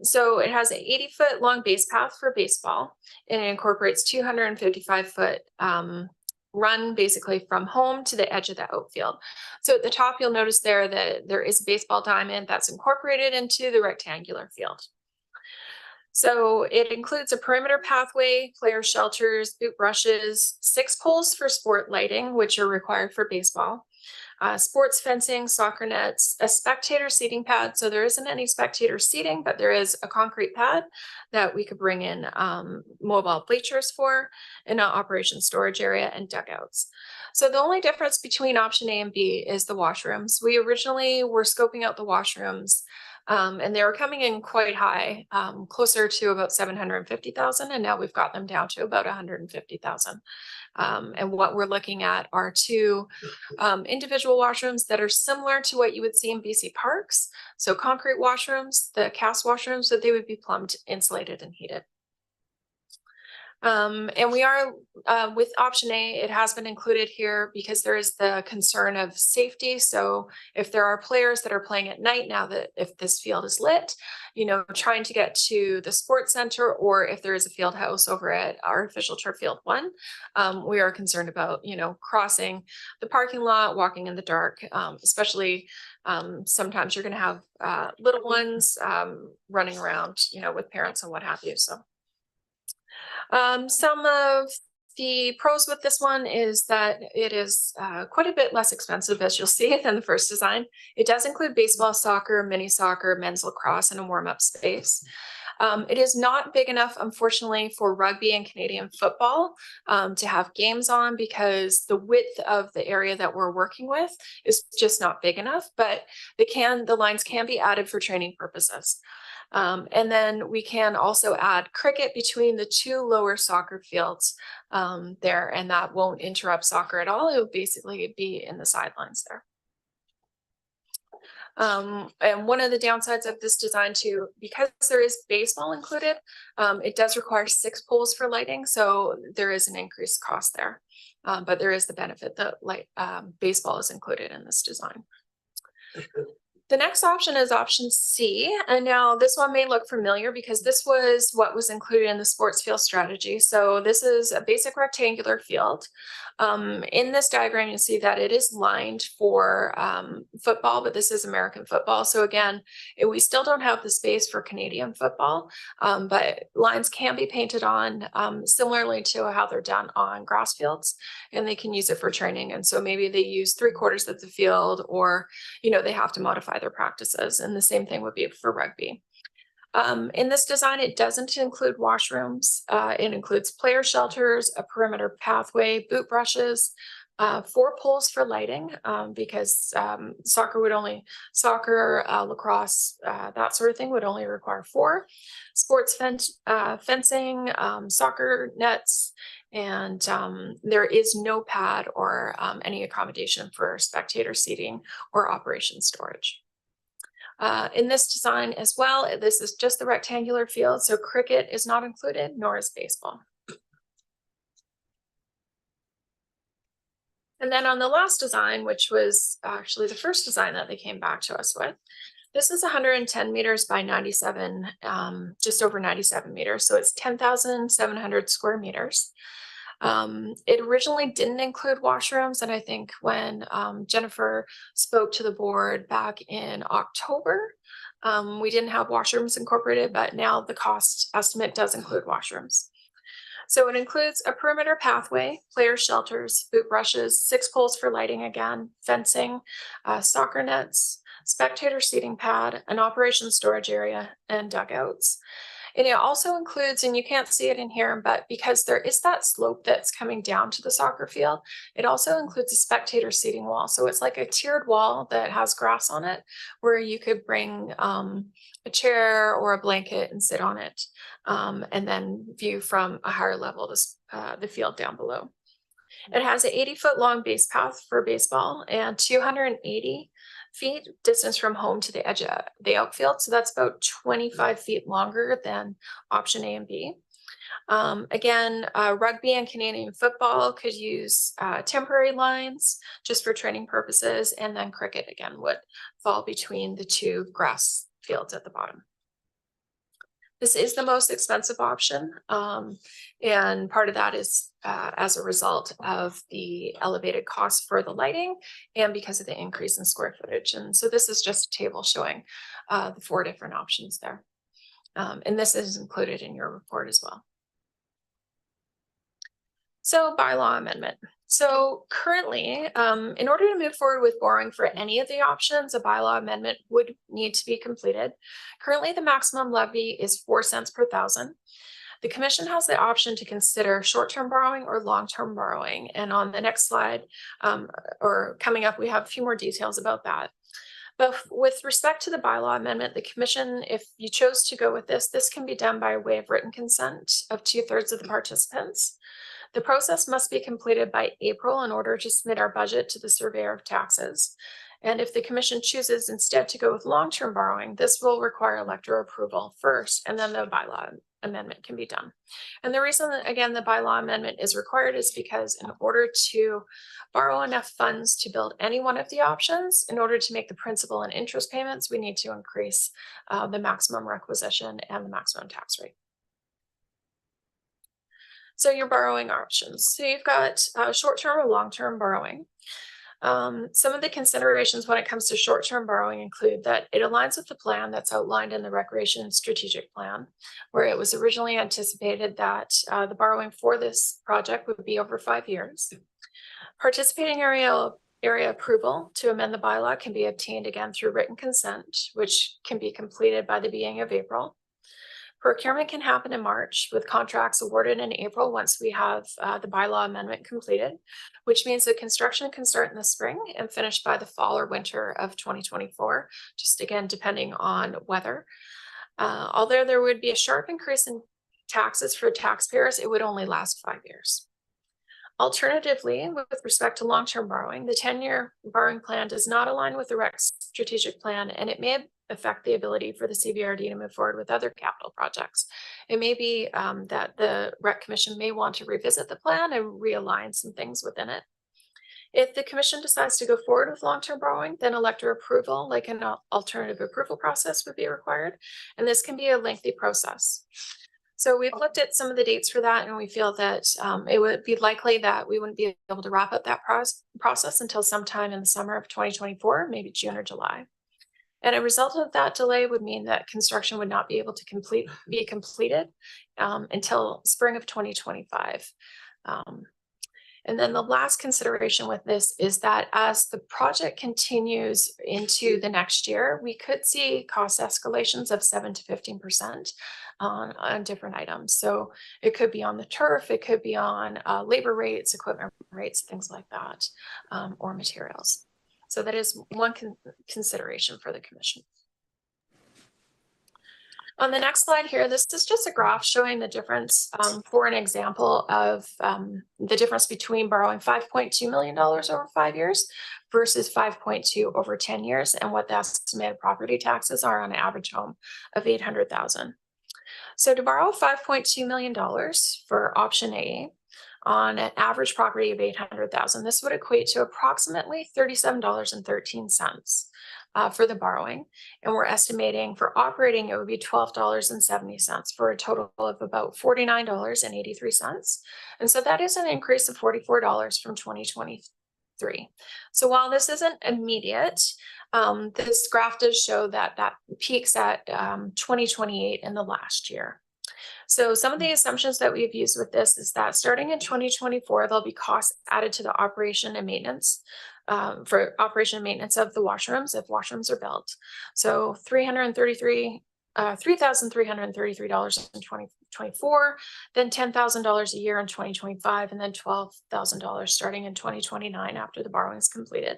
S5: So it has an 80-foot long base path for baseball, and it incorporates 255-foot run basically from home to the edge of the outfield. So at the top, you'll notice there that there is a baseball diamond that's incorporated into the rectangular field. So it includes a perimeter pathway, player shelters, boot brushes, 6 poles for sport lighting, which are required for baseball, sports fencing, soccer nets, a spectator seating pad. So there isn't any spectator seating, but there is a concrete pad that we could bring in mobile bleachers for, and an operation storage area and dugouts. So the only difference between option A and B is the washrooms. We originally were scoping out the washrooms and they were coming in quite high, closer to about 750,000, and now we've got them down to about 150,000. And what we're looking at are 2 individual washrooms that are similar to what you would see in BC parks. So concrete washrooms, the cast washrooms, so they would be plumbed, insulated, and heated. And we are with option A, it has been included here because there is the concern of safety. So if there are players that are playing at night, now that if this field is lit, you know, trying to get to the sports center, or if there is a field house over at Artificial Turf Field 1, we are concerned about, you know, crossing the parking lot, walking in the dark, especially sometimes you're going to have little ones running around, you know, with parents and what have you. So some of the pros with this one is that it is quite a bit less expensive, as you'll see, than the first design. It does include baseball, soccer, mini soccer, men's lacrosse, and a warm-up space. It is not big enough, unfortunately, for rugby and Canadian football to have games on, because the width of the area that we're working with is just not big enough, but the lines can be added for training purposes. And then we can also add cricket between the 2 lower soccer fields there, and that won't interrupt soccer at all. It will basically be in the sidelines there. And one of the downsides of this design too, because there is baseball included, it does require 6 poles for lighting. So there is an increased cost there, but there is the benefit that baseball is included in this design. The next option is option C. And now this one may look familiar because this was what was included in the sports field strategy. So this is a basic rectangular field. In this diagram, you see that it is lined for football, but this is American football. So again, we still don't have the space for Canadian football, but lines can be painted on similarly to how they're done on grass fields, and they can use it for training. And so maybe they use 3/4 of the field, or they have to modify their practices, and the same thing would be for rugby. In this design, it doesn't include washrooms. It includes player shelters, a perimeter pathway, boot brushes, 4 poles for lighting, because soccer, lacrosse, that sort of thing would only require 4. Sports fencing, soccer nets, and there is no pad or any accommodation for spectator seating or operation storage. In this design as well, this is just the rectangular field, so cricket is not included, nor is baseball. And then on the last design, which was actually the first design that they came back to us with, this is 110 meters by 97, just over 97 meters. So it's 10,700 square meters. It originally didn't include washrooms, and I think when Jennifer spoke to the board back in October, we didn't have washrooms incorporated, but now the cost estimate does include washrooms. So it includes a perimeter pathway, player shelters, boot brushes, 6 poles for lighting again, fencing, soccer nets, spectator seating pad, an operations storage area, and dugouts. And it also includes, and you can't see it in here, but because there is that slope that's coming down to the soccer field, it also includes a spectator seating wall. So it's like a tiered wall that has grass on it, where you could bring a chair or a blanket and sit on it, and then view from a higher level the field down below. It has an 80-foot long base path for baseball and 280 feet distance from home to the edge of the outfield. So that's about 25 feet longer than option A and B. Again, rugby and Canadian football could use temporary lines just for training purposes, and then cricket again would fall between the 2 grass fields at the bottom. This is the most expensive option, and part of that is as a result of the elevated cost for the lighting and because of the increase in square footage. And so this is just a table showing the 4 different options there. And this is included in your report as well. So bylaw amendment. So currently, in order to move forward with borrowing for any of the options, a bylaw amendment would need to be completed. Currently, the maximum levy is 4 cents per thousand. The commission has the option to consider short-term borrowing or long-term borrowing. And on the next slide, or coming up, we have a few more details about that. But with respect to the bylaw amendment, the commission, if you chose to go with this can be done by way of written consent of 2/3 of the participants. The process must be completed by April in order to submit our budget to the surveyor of taxes. And if the commission chooses instead to go with long-term borrowing, this will require elector approval first, and then the bylaw amendment can be done. And the reason that, again, the bylaw amendment is required is because in order to borrow enough funds to build any one of the options, in order to make the principal and interest payments, we need to increase the maximum requisition and the maximum tax rate. So your borrowing options. So you've got short-term or long-term borrowing. Some of the considerations when it comes to short-term borrowing include that it aligns with the plan that's outlined in the Recreation Strategic Plan, where it was originally anticipated that the borrowing for this project would be over 5 years. Participating area approval to amend the bylaw can be obtained again through written consent, which can be completed by the beginning of April. Procurement can happen in March with contracts awarded in April once we have the bylaw amendment completed, which means that construction can start in the spring and finish by the fall or winter of 2024, just again, depending on weather. Although there would be a sharp increase in taxes for taxpayers, it would only last 5 years. Alternatively, with respect to long-term borrowing, the 10-year borrowing plan does not align with the REC strategic plan, and it may affect the ability for the CVRD to move forward with other capital projects. It may be that the REC Commission may want to revisit the plan and realign some things within it. If the commission decides to go forward with long-term borrowing, then elector approval, like an alternative approval process, would be required. And this can be a lengthy process. So we've looked at some of the dates for that, and we feel that it would be likely that we wouldn't be able to wrap up that process until sometime in the summer of 2024, maybe June or July. And a result of that delay would mean that construction would not be able to be completed until spring of 2025. And then the last consideration with this is that as the project continues into the next year, we could see cost escalations of 7 to 15% on different items. So it could be on the turf, it could be on labor rates, equipment rates, things like that, or materials. So that is one consideration for the commission. On the next slide here, this is just a graph showing the difference for an example of the difference between borrowing $5.2 million over 5 years versus 5.2 over 10 years, and what the estimated property taxes are on an average home of $800,000. So to borrow $5.2 million for option A on an average property of $800,000, this would equate to approximately $37.13. For the borrowing, and we're estimating for operating it would be $12.70 for a total of about $49.83. And so that is an increase of $44 from 2023. So while this isn't immediate, this graph does show that that peaks at 2028 in the last year. So some of the assumptions that we've used with this is that starting in 2024, there'll be costs added to the operation and maintenance for operation and maintenance of the washrooms if washrooms are built. So $333 in 2024, then $10,000 a year in 2025, and then $12,000 starting in 2029 after the borrowing is completed.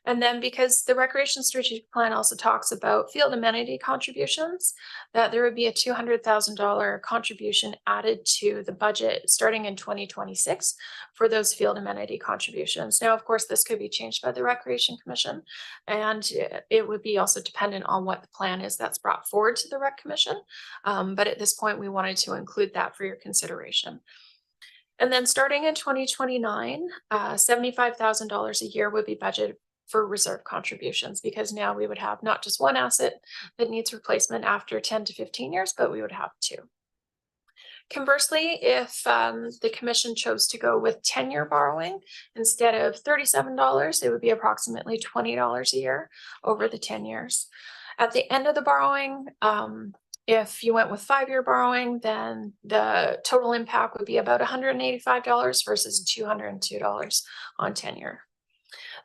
S5: And then because the Recreation Strategic Plan also talks about field amenity contributions, that there would be a $200,000 contribution added to the budget starting in 2026 for those field amenity contributions. Now, of course, this could be changed by the Recreation Commission, and it would be also dependent on what the plan is that's brought forward to the Rec Commission. But at this point, we wanted to include that for your consideration. And then starting in 2029, $75,000 a year would be budgeted for reserve contributions, because now we would have not just one asset that needs replacement after 10 to 15 years, but we would have two. Conversely, if the commission chose to go with 10-year borrowing, instead of $37, it would be approximately $20 a year over the 10 years. At the end of the borrowing, if you went with 5-year borrowing, then the total impact would be about $185 versus $202 on 10-year.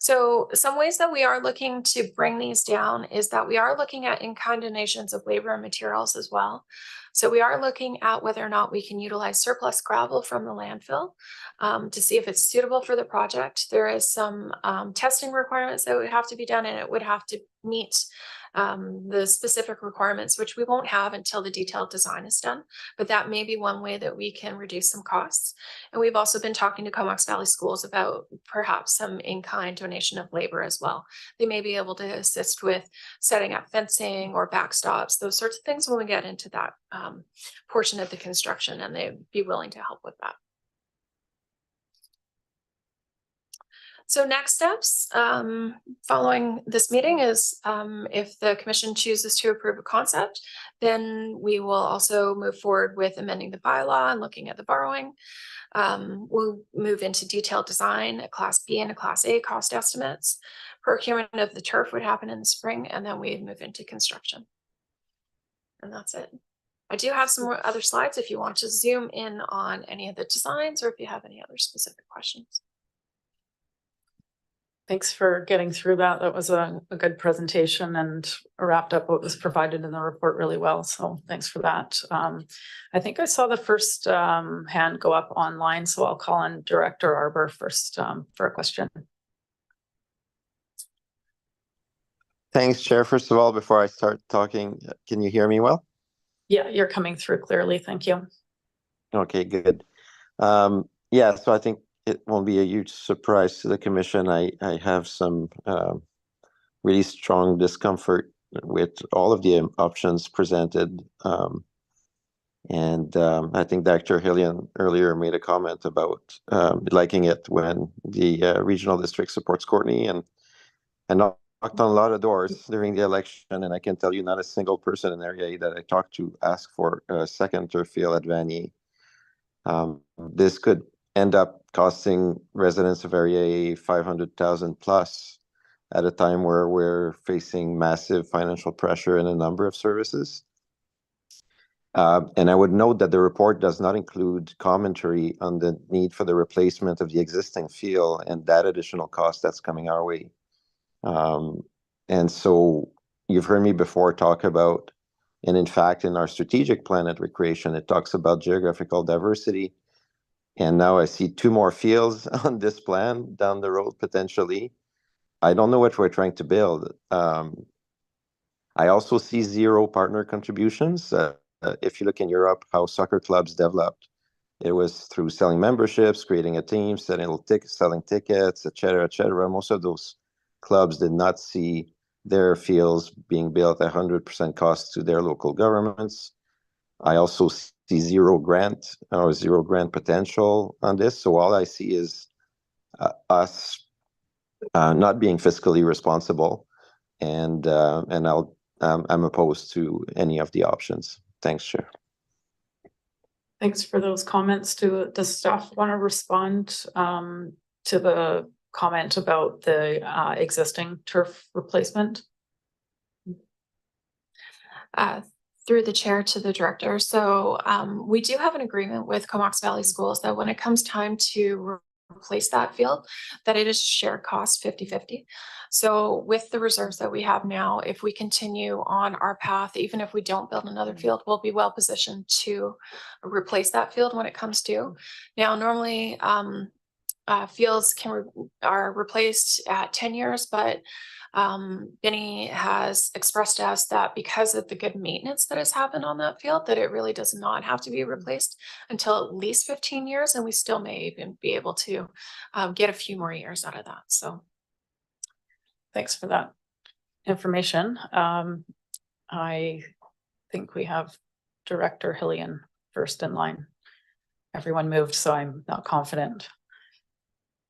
S5: So some ways that we are looking to bring these down is that we are looking at in-kind donations of labor and materials as well. So we are looking at whether or not we can utilize surplus gravel from the landfill to see if it's suitable for the project. There is some testing requirements that would have to be done, and it would have to meet the specific requirements, which we won't have until the detailed design is done. But that may be one way that we can reduce some costs. And we've also been talking to Comox Valley Schools about perhaps some in-kind donation of labor as well. They may be able to assist with setting up fencing or backstops, those sorts of things when we get into that portion of the construction, and they'd be willing to help with that. So next steps following this meeting is if the commission chooses to approve a concept, then we will also move forward with amending the bylaw and looking at the borrowing. We'll move into detailed design, a Class B and a Class A cost estimates. Procurement of the turf would happen in the spring, and then we'd move into construction. And that's it. I do have some more other slides if you want to zoom in on any of the designs or if you have any other specific questions.
S2: Thanks for getting through that. That was a good presentation and wrapped up what was provided in the report really well. So thanks for that. I think I saw the first hand go up online, so I'll call on Director Arbor first for a question.
S7: Thanks, Chair. First of all, before I start talking, can you hear me well?
S2: Yeah, you're coming through clearly. Thank you.
S7: Okay, good. Yeah, so I think it won't be a huge surprise to the commission. I have some really strong discomfort with all of the options presented. And I think Dr. Hillian earlier made a comment about liking it when the regional district supports Courtney, and knocked on a lot of doors during the election. And I can tell you, not a single person in Area A that I talked to asked for a second turf field at Vanier. This could end up costing residents of Area A 500,000 plus at a time where we're facing massive financial pressure in a number of services. And I would note that the report does not include commentary on the need for the replacement of the existing field and that additional cost that's coming our way. And so you've heard me before talk about, and in fact, in our strategic plan at Recreation, it talks about geographical diversity. And now I see 2 more fields on this plan down the road, potentially. I don't know what we're trying to build. I also see 0 partner contributions. If you look in Europe, how soccer clubs developed, it was through selling memberships, creating a team, selling tickets, et cetera, et cetera. Most of those clubs did not see their fields being built at 100% cost to their local governments. I also see 0 grant or 0 grant potential on this. So all I see is us not being fiscally responsible, and I'm opposed to any of the options. Thanks, Chair.
S2: Thanks for those comments. Does staff want to respond to the comment about the existing turf replacement?
S5: Through the chair to the director. So we do have an agreement with Comox Valley Schools that when it comes time to replace that field, that it is shared cost 50-50. So with the reserves that we have now, if we continue on our path, even if we don't build another field, we'll be well positioned to replace that field when it comes due. Now, normally fields are replaced at 10 years, but Benny has expressed to us that because of the good maintenance that has happened on that field, that it really does not have to be replaced until at least 15 years. And we still may even be able to get a few more years out of that. So
S2: thanks for that information. I think we have Director Hillian first in line. Everyone moved, so I'm not confident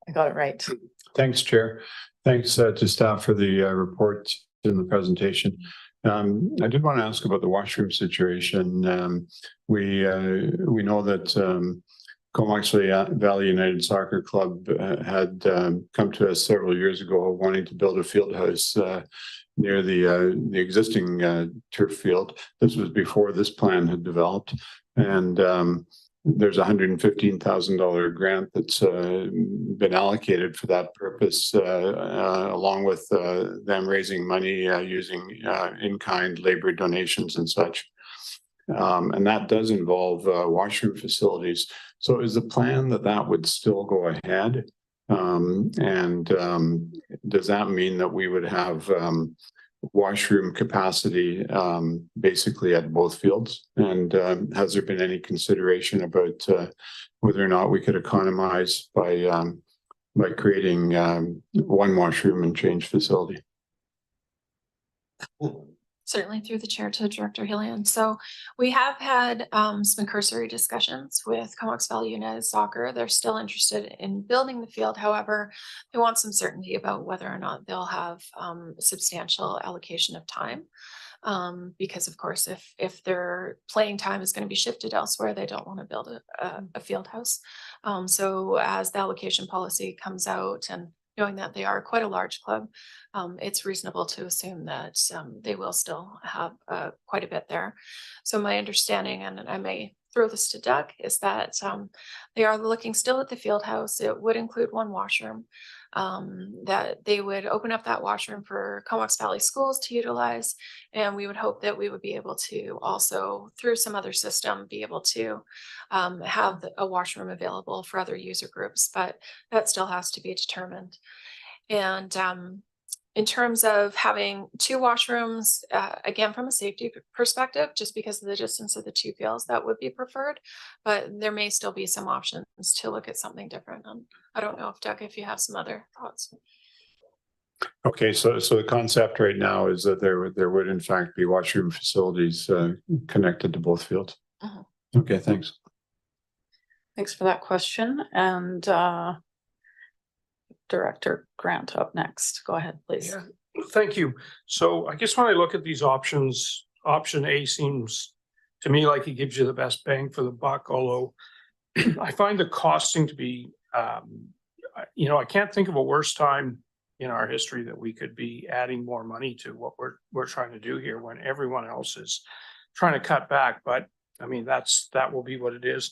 S2: I got it right.
S3: Thanks, Chair. Thanks to staff for the report and the presentation. I did want to ask about the washroom situation. We know that Comox Valley United Soccer Club had come to us several years ago wanting to build a field house near the existing turf field. This was before this plan had developed, and there's a $115,000 grant that's been allocated for that purpose, along with them raising money using in-kind labor donations and such. And that does involve washroom facilities. So is the plan that would still go ahead? And does that mean that we would have washroom capacity basically at both fields? And has there been any consideration about whether or not we could economize by creating one washroom and change facility?
S5: certainly through the chair to Director Hillian. So we have had some cursory discussions with Comox Valley United Soccer. They're still interested in building the field. However, they want some certainty about whether or not they'll have a substantial allocation of time. Because of course, if their playing time is going to be shifted elsewhere, they don't want to build a field house. So as the allocation policy comes out, and knowing that they are quite a large club, it's reasonable to assume that they will still have quite a bit there. So my understanding, and I may throw this to Doug, is that they are looking still at the field house. It would include one washroom, that they would open up that washroom for Comox Valley schools to utilize. And we would hope that we would be able to also, through some other system, be able to have a washroom available for other user groups, but that still has to be determined. And in terms of having two washrooms, again, from a safety perspective, just because of the distance of the two fields, that would be preferred, but there may still be some options to look at something different. I don't know if Doug, if you have some other thoughts.
S3: Okay, so the concept right now is that there would in fact be washroom facilities connected to both fields.
S5: Uh-huh.
S3: Okay, thanks.
S2: Thanks for that question. And Director Grant up next. Go ahead, please.
S14: Yeah, thank you. So I guess when I look at these options, option A seems to me like it gives you the best bang for the buck, although I find the costing to be, I can't think of a worse time in our history that we could be adding more money to what we're trying to do here when everyone else is trying to cut back. But I mean, that will be what it is.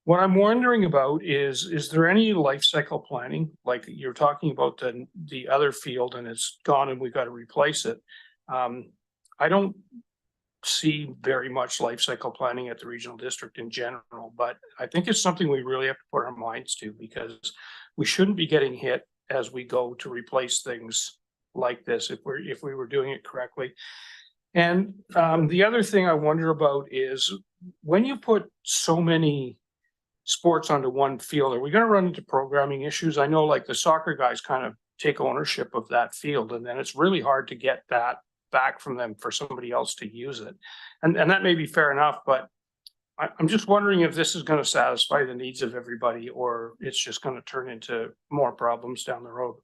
S14: What I'm wondering about is there any life cycle planning? Like you're talking about the other field and it's gone and we've got to replace it. I don't see very much life cycle planning at the regional district in general, but I think it's something we really have to put our minds to, because we shouldn't be getting hit as we go to replace things like this if we were doing it correctly. And the other thing I wonder about is when you put so many sports onto one field, are we going to run into programming issues? I know like the soccer guys kind of take ownership of that field, and then it's really hard to get that back from them for somebody else to use it. And that may be fair enough, but I'm just wondering if this is going to satisfy the needs of everybody, or it's just going to turn into more problems down the road.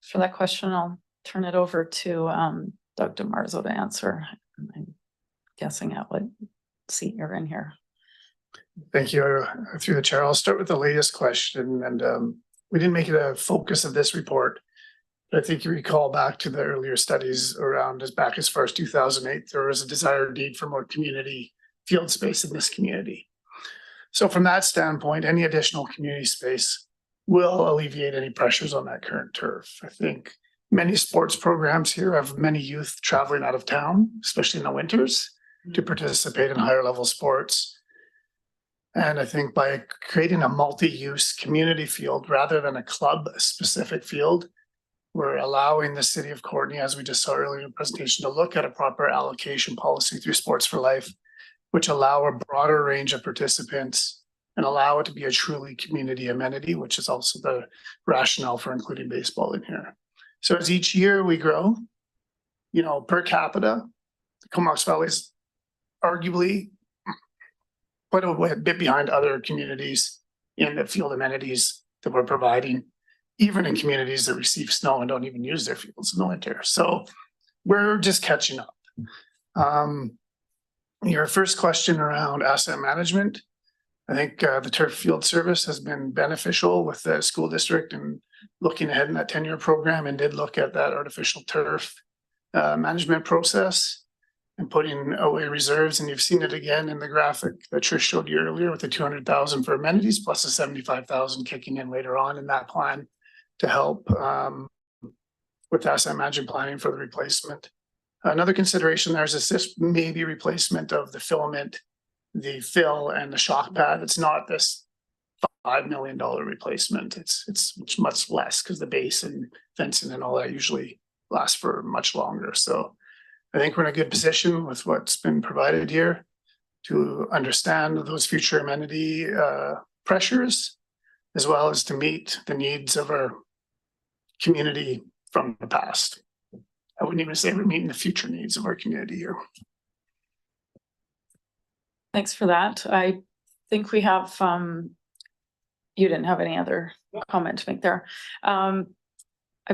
S2: For that question, I'll turn it over to Doug DeMarzo to answer. I'm guessing at what seat you're in here.
S15: Thank you. Through the chair, I'll start with the latest question. And we didn't make it a focus of this report, but I think you recall back to the earlier studies around back as far as 2008, there was a desired need for more community field space in this community. So from that standpoint, any additional community space will alleviate any pressures on that current turf. I think many sports programs here have many youth traveling out of town, especially in the winters, to participate in higher level sports. And I think by creating a multi-use community field rather than a club-specific field, we're allowing the city of Courtenay, as we just saw earlier in the presentation, to look at a proper allocation policy through Sports for Life, which allow a broader range of participants and allow it to be a truly community amenity, which is also the rationale for including baseball in here. So as each year we grow, per capita, the Comox Valley is arguably quite a bit behind other communities in the field amenities that we're providing, even in communities that receive snow and don't even use their fields in the winter. So we're just catching up. Your first question around asset management, I think the turf field service has been beneficial with the school district and looking ahead in that 10-year program, and did look at that artificial turf management process and putting away reserves. And you've seen it again in the graphic that Trish showed you earlier with the 200,000 for amenities plus the 75,000 kicking in later on in that plan to help with asset management planning for the replacement. Another consideration there is this maybe replacement of the filament, the fill and the shock pad. It's not this $5 million replacement. It's much less because the base and fencing and all that usually lasts for much longer. So I think we're in a good position with what's been provided here to understand those future amenity pressures, as well as to meet the needs of our community from the past. I wouldn't even say we're meeting the future needs of our community here.
S2: Thanks for that. I think we have, you didn't have any other comment to make there. I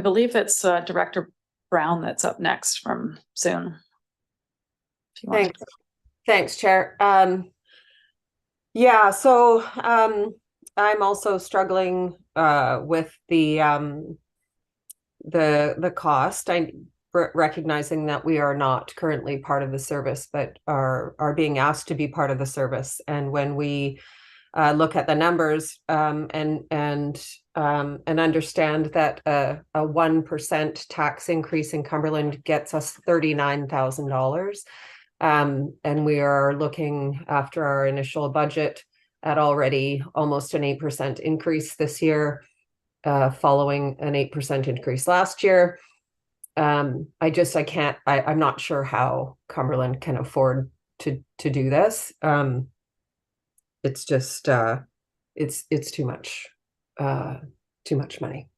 S2: believe it's Director Brown that's up next from Zoom.
S8: Thanks. Thanks, Chair. Yeah, so I'm also struggling with the cost. I'm recognizing that we are not currently part of the service, but are being asked to be part of the service. And when we look at the numbers and understand that a 1% tax increase in Cumberland gets us $39,000. And we are looking after our initial budget at already almost an 8% increase this year, following an 8% increase last year. I'm not sure how Cumberland can afford to do this. It's just, it's too much money.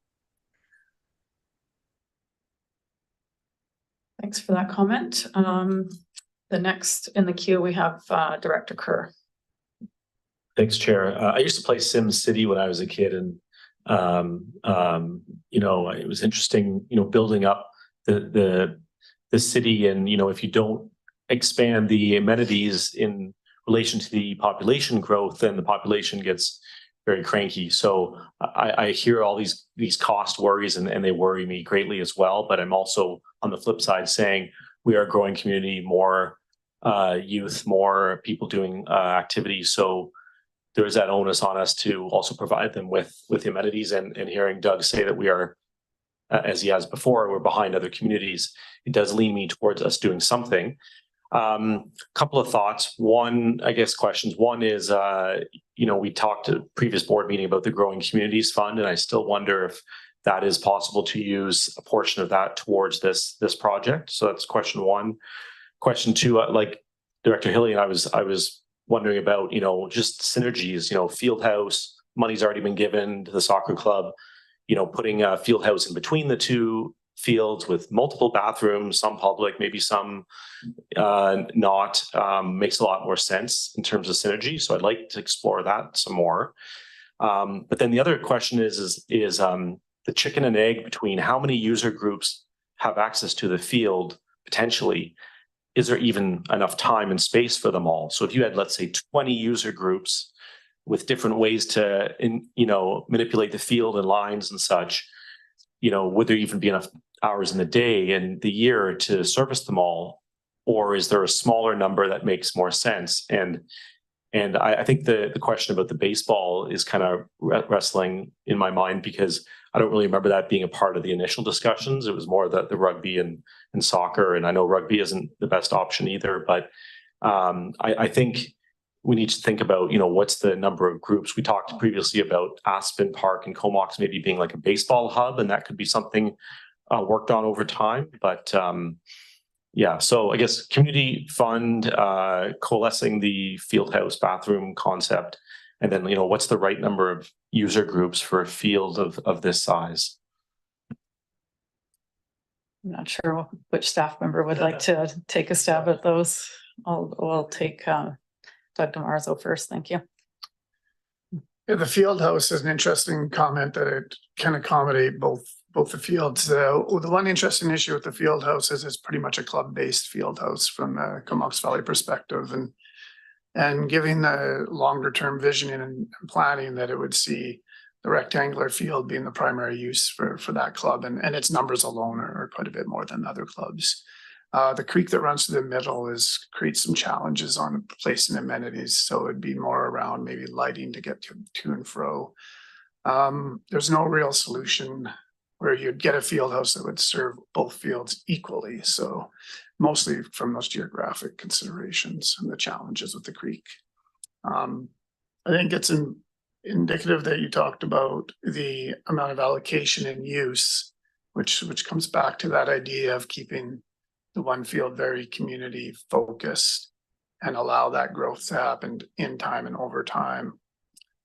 S2: Thanks for that comment. The next in the queue, we have Director Kerr.
S12: Thanks, Chair. I used to play Sim City when I was a kid, and you know, it was interesting, you know, building up the city, and you know, if you don't expand the amenities in relation to the population growth, then the population gets very cranky. So I hear all these cost worries, and they worry me greatly as well. But I'm also on the flip side saying we are a growing community, more youth, more people doing activities. So there is that onus on us to also provide them with the amenities. And hearing Doug say that we are, as he has before, we're behind other communities, it does lean me towards us doing something. Couple of thoughts. One, I guess, questions. One is, you know, we talked at a previous board meeting about the Growing Communities Fund, and I still wonder if that is possible to use a portion of that towards this project. So that's question one. Question two, like Director Hillian, I was wondering about, you know, just synergies. You know, field house money's already been given to the soccer club. You know, putting a field house in between the two fields with multiple bathrooms, some public, maybe some not, makes a lot more sense in terms of synergy. So I'd like to explore that some more. But then the other question is the chicken and egg between how many user groups have access to the field potentially. Is there even enough time and space for them all? So if you had, let's say, 20 user groups with different ways to, you know, manipulate the field and lines and such, you know, would there even be enough hours in the day and the year to service them all? Or is there a smaller number that makes more sense? And I think the question about the baseball is kind of wrestling in my mind, because I don't really remember that being a part of the initial discussions. It was more the rugby and soccer. And I know rugby isn't the best option either, but I think we need to think about, you know, what's the number of groups. We talked previously about Aspen Park and Comox maybe being like a baseball hub, and that could be something worked on over time. But yeah, so I guess community fund, coalescing the field house bathroom concept, and then, you know, what's the right number of user groups for a field of this size?
S2: I'm not sure which staff member would like to take a stab at those. I'll take Doug DeMarzo first. Thank you.
S15: Yeah, the field house is an interesting comment that it can accommodate both the fields. The one interesting issue with the field house is it's pretty much a club-based field house from the Comox Valley perspective, and giving the longer-term visioning and planning that it would see the rectangular field being the primary use for that club, and its numbers alone are quite a bit more than other clubs. The creek that runs through the middle creates some challenges on placing amenities, so it'd be more around maybe lighting to get to and fro. There's no real solution where you'd get a field house that would serve both fields equally. So mostly from those geographic considerations and the challenges with the creek. I think it's indicative that you talked about the amount of allocation and use, which comes back to that idea of keeping the one field very community focused and allow that growth to happen in time and over time,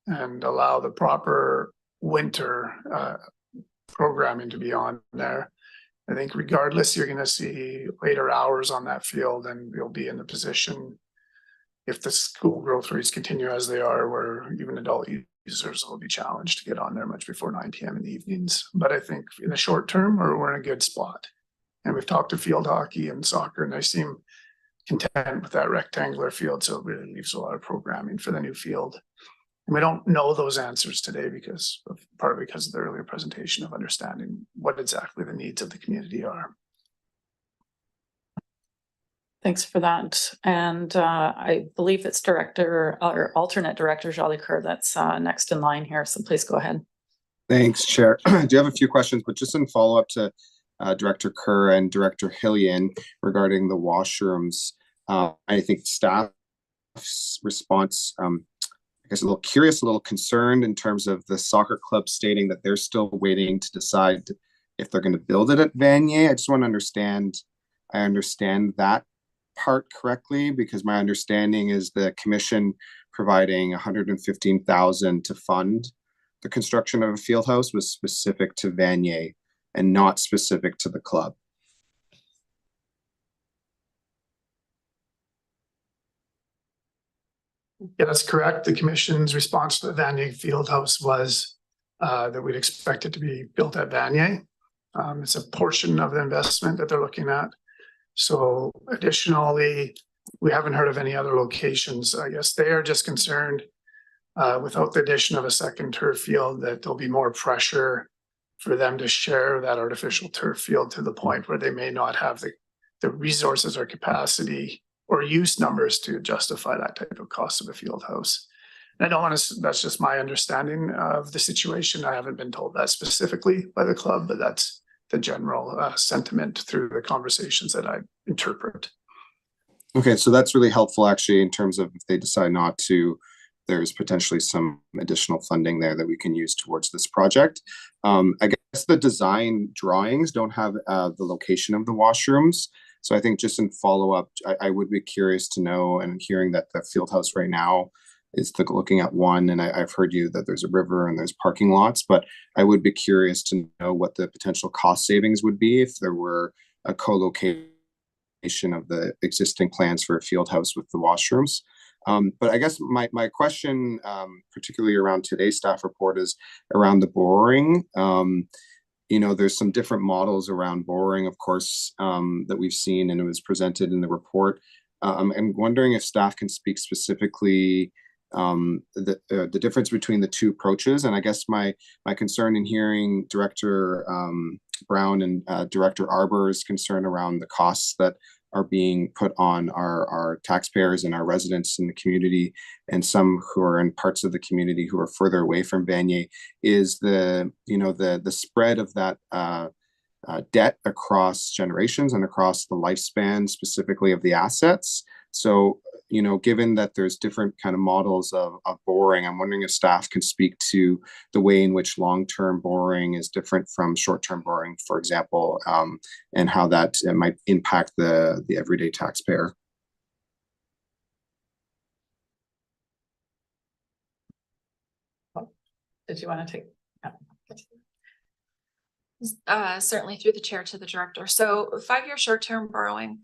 S15: and allow the proper winter programming to be on there. I think regardless, you're going to see later hours on that field, and you'll be in the position, if the school growth rates continue as they are, where even adult users will be challenged to get on there much before 9 p.m. in the evenings. But I think in the short term, we're in a good spot. And we've talked to field hockey and soccer, and they seem content with that rectangular field. So it really leaves a lot of programming for the new field. And we don't know those answers today partly because of the earlier presentation of understanding what exactly the needs of the community are.
S2: Thanks for that. And I believe it's Director or Alternate Director Jolly Kerr that's next in line here. So please go ahead.
S6: Thanks, Chair. I do have a few questions, but just in follow-up to Director Kerr and Director Hillian regarding the washrooms. I think staff's response, I guess a little curious, a little concerned in terms of the soccer club stating that they're still waiting to decide if they're going to build it at Vanier. I just want to understand, I understand that part correctly, because my understanding is the commission providing 115,000 to fund the construction of a field house was specific to Vanier and not specific to the club.
S15: Yeah, that's correct. The commission's response to the Vanier Fieldhouse was that we'd expect it to be built at Vanier. It's a portion of the investment that they're looking at. So additionally, we haven't heard of any other locations. I guess they are just concerned without the addition of a second turf field that there'll be more pressure for them to share that artificial turf field to the point where they may not have the resources or capacity or use numbers to justify that type of cost of a field house. And I don't want to, that's just my understanding of the situation. I haven't been told that specifically by the club, but that's the general sentiment through the conversations that I interpret.
S6: Okay, so that's really helpful actually in terms of if they decide not to, there's potentially some additional funding there that we can use towards this project. I guess the design drawings don't have the location of the washrooms. So I think just in follow-up, I would be curious to know, and hearing that the field house right now is looking at one, and I've heard you that there's a river and there's parking lots, but I would be curious to know what the potential cost savings would be if there were a co-location of the existing plans for a field house with the washrooms. But I guess my question, particularly around today's staff report, is around the boring. You know, there's some different models around boring, of course, that we've seen, and it was presented in the report. I'm wondering if staff can speak specifically the difference between the two approaches. And I guess my concern in hearing Director Brown and Director Arbor's concern around the costs that are being put on our taxpayers and our residents in the community, and some who are in parts of the community who are further away from Vanier, is the spread of that debt across generations and across the lifespan, specifically of the assets. So, you know, given that there's different kind of models of borrowing, I'm wondering if staff can speak to the way in which long-term borrowing is different from short-term borrowing, for example, and how that might impact the everyday taxpayer.
S2: Did you want to take?
S5: Certainly through the chair to the director. So 5-year short-term borrowing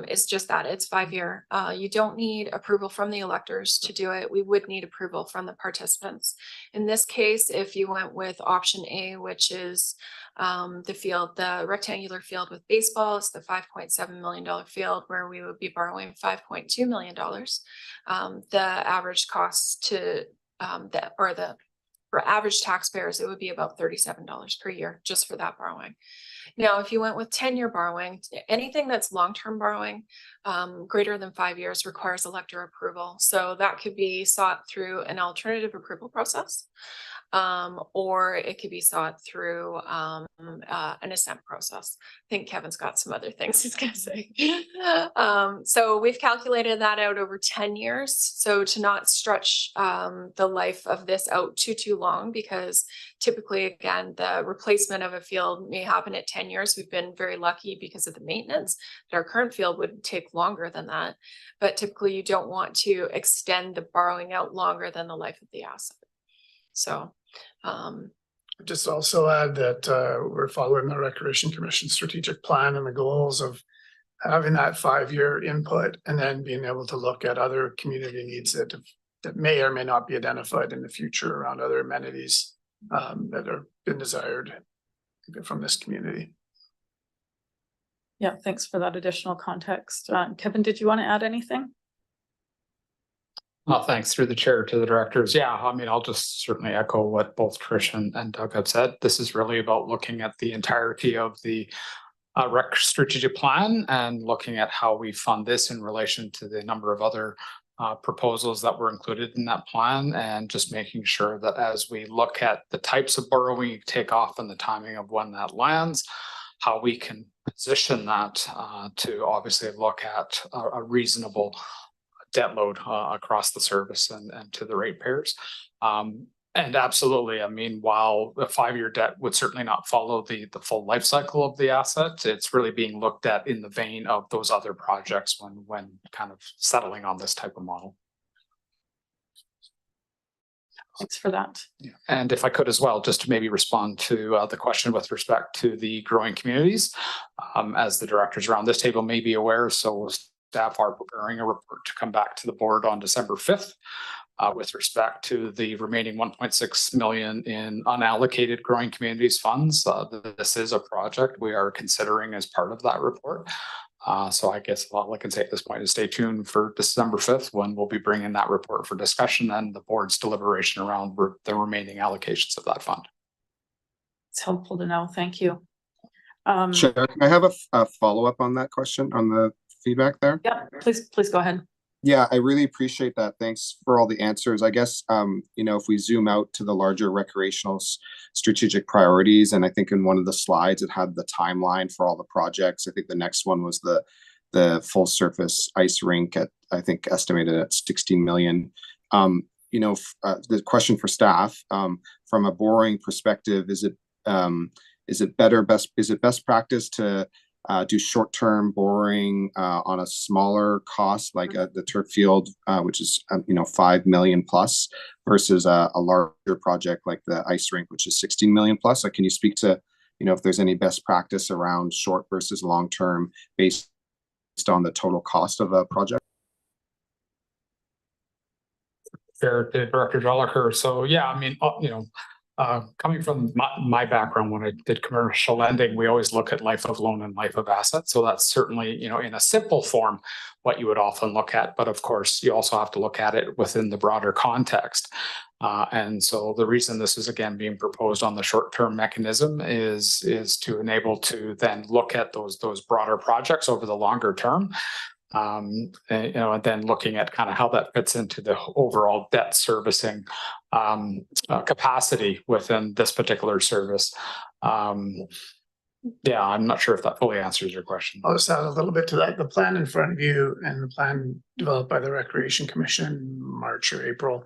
S5: is just that, it's 5-year. You don't need approval from the electors to do it. We would need approval from the participants. In this case, if you went with option A, which is the rectangular field with baseball, it's the $5.7 million field where we would be borrowing $5.2 million. The average cost to for average taxpayers, it would be about $37 per year just for that borrowing. Now, if you went with 10-year borrowing, anything that's long-term borrowing greater than 5 years requires elector approval. So that could be sought through an alternative approval process, or it could be sought through an assent process. I think Kevin's got some other things he's going to say. So we've calculated that out over 10 years. So to not stretch the life of this out too long, because typically, again, the replacement of a field may happen at 10 years. We've been very lucky because of the maintenance that our current field would take longer than that. But typically you don't want to extend the borrowing out longer than the life of the asset. So
S15: just also add that we're following the Recreation Commission strategic plan and the goals of having that 5-year input, and then being able to look at other community needs that may or may not be identified in the future around other amenities that have been desired from this community.
S2: Yeah, thanks for that additional context. Kevin, did you want to add anything?
S16: Thanks, through the chair to the directors. Yeah, I mean, I'll just certainly echo what both Trish and Doug have said. This is really about looking at the entirety of the rec strategic plan and looking at how we fund this in relation to the number of other proposals that were included in that plan, and just making sure that as we look at the types of borrowing you take off and the timing of when that lands, how we can position that to obviously look at a reasonable debt load across the service and to the ratepayers. And absolutely, I mean, while the 5-year debt would certainly not follow the full life cycle of the asset, it's really being looked at in the vein of those other projects when kind of settling on this type of model.
S2: Thanks for that.
S16: Yeah. And if I could as well, just to maybe respond to the question with respect to the growing communities, as the directors around this table may be aware, so staff are preparing a report to come back to the board on December 5th with respect to the remaining 1.6 million in unallocated growing communities funds. This is a project we are considering as part of that report. So I guess all I can say at this point is stay tuned for December 5th when we'll be bringing that report for discussion and the board's deliberation around the remaining allocations of that fund.
S2: It's helpful to know. Thank you.
S6: Chair, can I have a follow-up on that question, on the feedback there?
S2: Yeah, please go ahead.
S6: Yeah, I really appreciate that. Thanks for all the answers. I guess, you know, if we zoom out to the larger recreational strategic priorities, and I think in one of the slides, it had the timeline for all the projects. I think the next one was the full surface ice rink at, I think, estimated at 16 million. You know, the question for staff, from a borrowing perspective, is it best practice to do short-term borrowing on a smaller cost like the turf field, which is 5 million plus, versus a larger project like the ice rink, which is 16 million plus? Like, can you speak to, you know, if there's any best practice around short versus long-term based on the total cost of a project?
S16: Fair to Director Jolicoeur. So yeah, I mean, you know, coming from my background, when I did commercial lending, we always look at life of loan and life of asset. So that's certainly, you know, in a simple form, what you would often look at. But of course, you also have to look at it within the broader context. And so the reason this is again being proposed on the short-term mechanism is to enable to then look at those broader projects over the longer term. You know, and then looking at kind of how that fits into the overall debt servicing capacity within this particular service. Yeah, I'm not sure if that fully answers your question.
S15: I'll just add a little bit to that. The plan in front of you and the plan developed by the Recreation Commission in March or April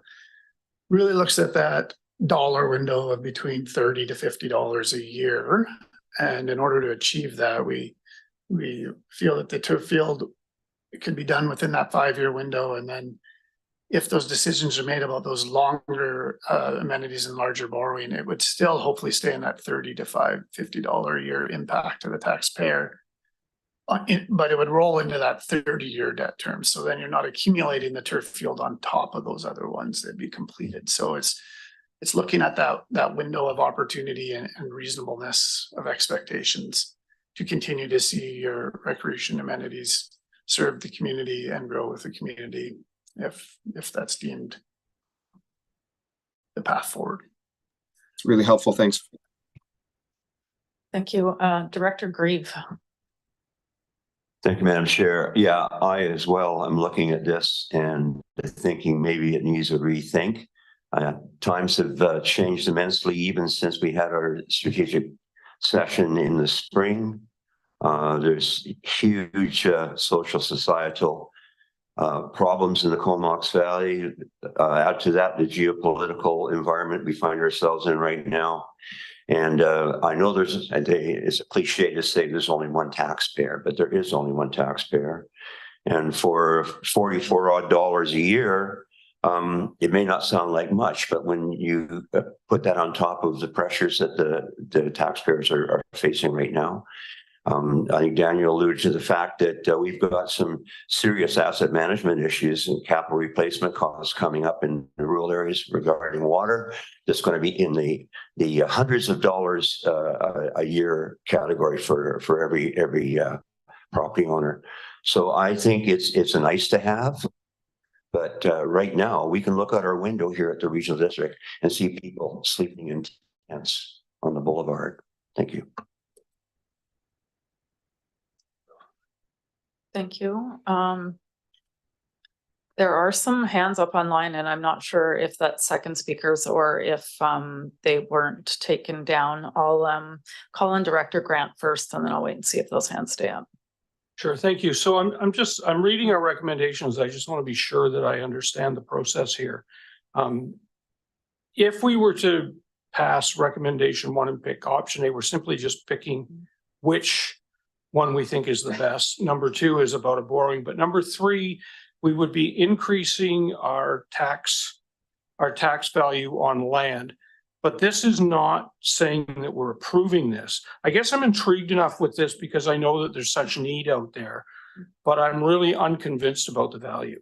S15: really looks at that dollar window of between $30 to $50 a year. And in order to achieve that, we feel that the turf field, it could be done within that 5-year window. And then if those decisions are made about those longer amenities and larger borrowing, it would still hopefully stay in that $30 to $50 a year impact to the taxpayer. But it would roll into that 30-year debt term. So then you're not accumulating the turf field on top of those other ones that be completed. So it's looking at that window of opportunity and reasonableness of expectations to continue to see your recreation amenities serve the community and grow with the community if that's deemed the path forward.
S6: It's really helpful. Thanks.
S2: Thank you. Director Grieve.
S11: Thank you, Madam Chair. Yeah, I as well am looking at this and thinking maybe it needs a rethink. Times have changed immensely even since we had our strategic session in the spring. There's huge social societal problems in the Comox Valley. Add to that the geopolitical environment we find ourselves in right now. And I know it's a cliche to say there's only one taxpayer, but there is only one taxpayer. And for $44 odd a year, it may not sound like much, but when you put that on top of the pressures that the taxpayers are facing right now, I think Daniel alluded to the fact that we've got some serious asset management issues and capital replacement costs coming up in the rural areas regarding water. That's going to be in the hundreds of dollars a year category for every property owner. So I think it's a nice to have. But right now, we can look out our window here at the regional district and see people sleeping in tents on the boulevard. Thank you.
S2: Thank you. There are some hands up online, and I'm not sure if that's second speakers or if they weren't taken down. I'll call on Director Grant first, and then I'll wait and see if those hands stay up.
S14: Sure, thank you. So I'm reading our recommendations. I just want to be sure that I understand the process here. If we were to pass recommendation 1 and pick option A, we're simply just picking which one we think is the best. Number 2 is about a borrowing, but number 3, we would be increasing our tax value on land. But this is not saying that we're approving this. I guess I'm intrigued enough with this because I know that there's such need out there but I'm really unconvinced about the value.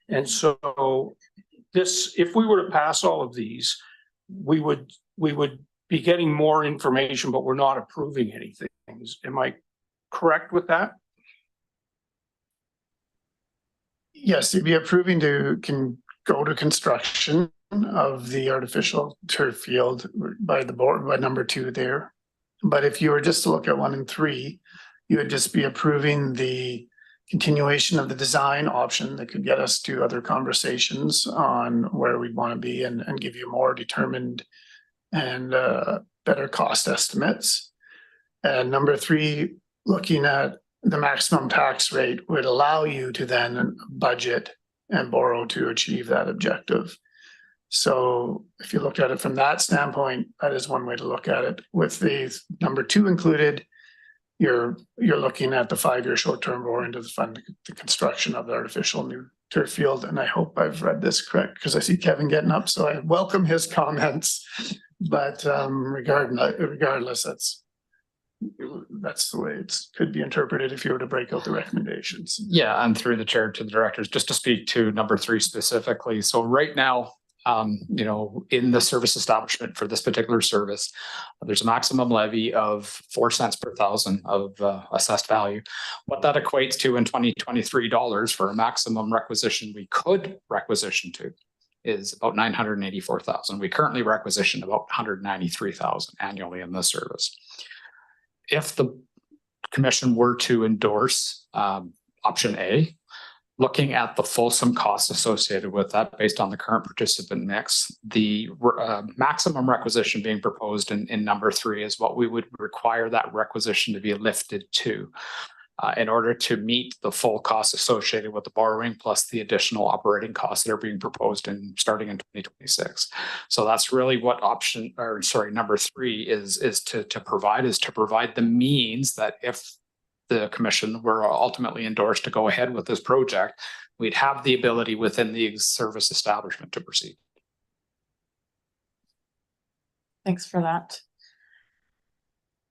S14: And so this, if we were to pass all of these, we would be getting more information, but we're not approving anything. Am I correct with that?
S15: Yes, you'd be approving can go to construction of the artificial turf field by the board, by number 2 there. But if you were just to look at 1 and 3, you would just be approving the continuation of the design option that could get us to other conversations on where we'd want to be and give you more determined and better cost estimates. And number 3, looking at the maximum tax rate would allow you to then budget and borrow to achieve that objective. So if you look at it from that standpoint, that is one way to look at it. With the number 2 included, you're looking at the 5-year short-term borrowing to fund the construction of the artificial new turf field. And I hope I've read this correct because I see Kevin getting up, so I welcome his comments. But regardless, that's the way it could be interpreted if you were to break out the recommendations.
S16: Yeah, and through the chair to the directors, just to speak to number 3 specifically. So right now, in the service establishment for this particular service, there's a maximum levy of 4 cents per thousand of assessed value. What that equates to in 2023 dollars for a maximum requisition we could requisition to is about 984,000. We currently requisition about 193,000 annually in this service. If the commission were to endorse option A, looking at the fulsome costs associated with that based on the current participant mix, the maximum requisition being proposed in number 3 is what we would require that requisition to be lifted to in order to meet the full costs associated with the borrowing plus the additional operating costs that are being proposed starting in 2026. So that's really what number 3 is to provide the means that if the commission were ultimately endorsed to go ahead with this project, we'd have the ability within the service establishment to proceed.
S2: Thanks for that.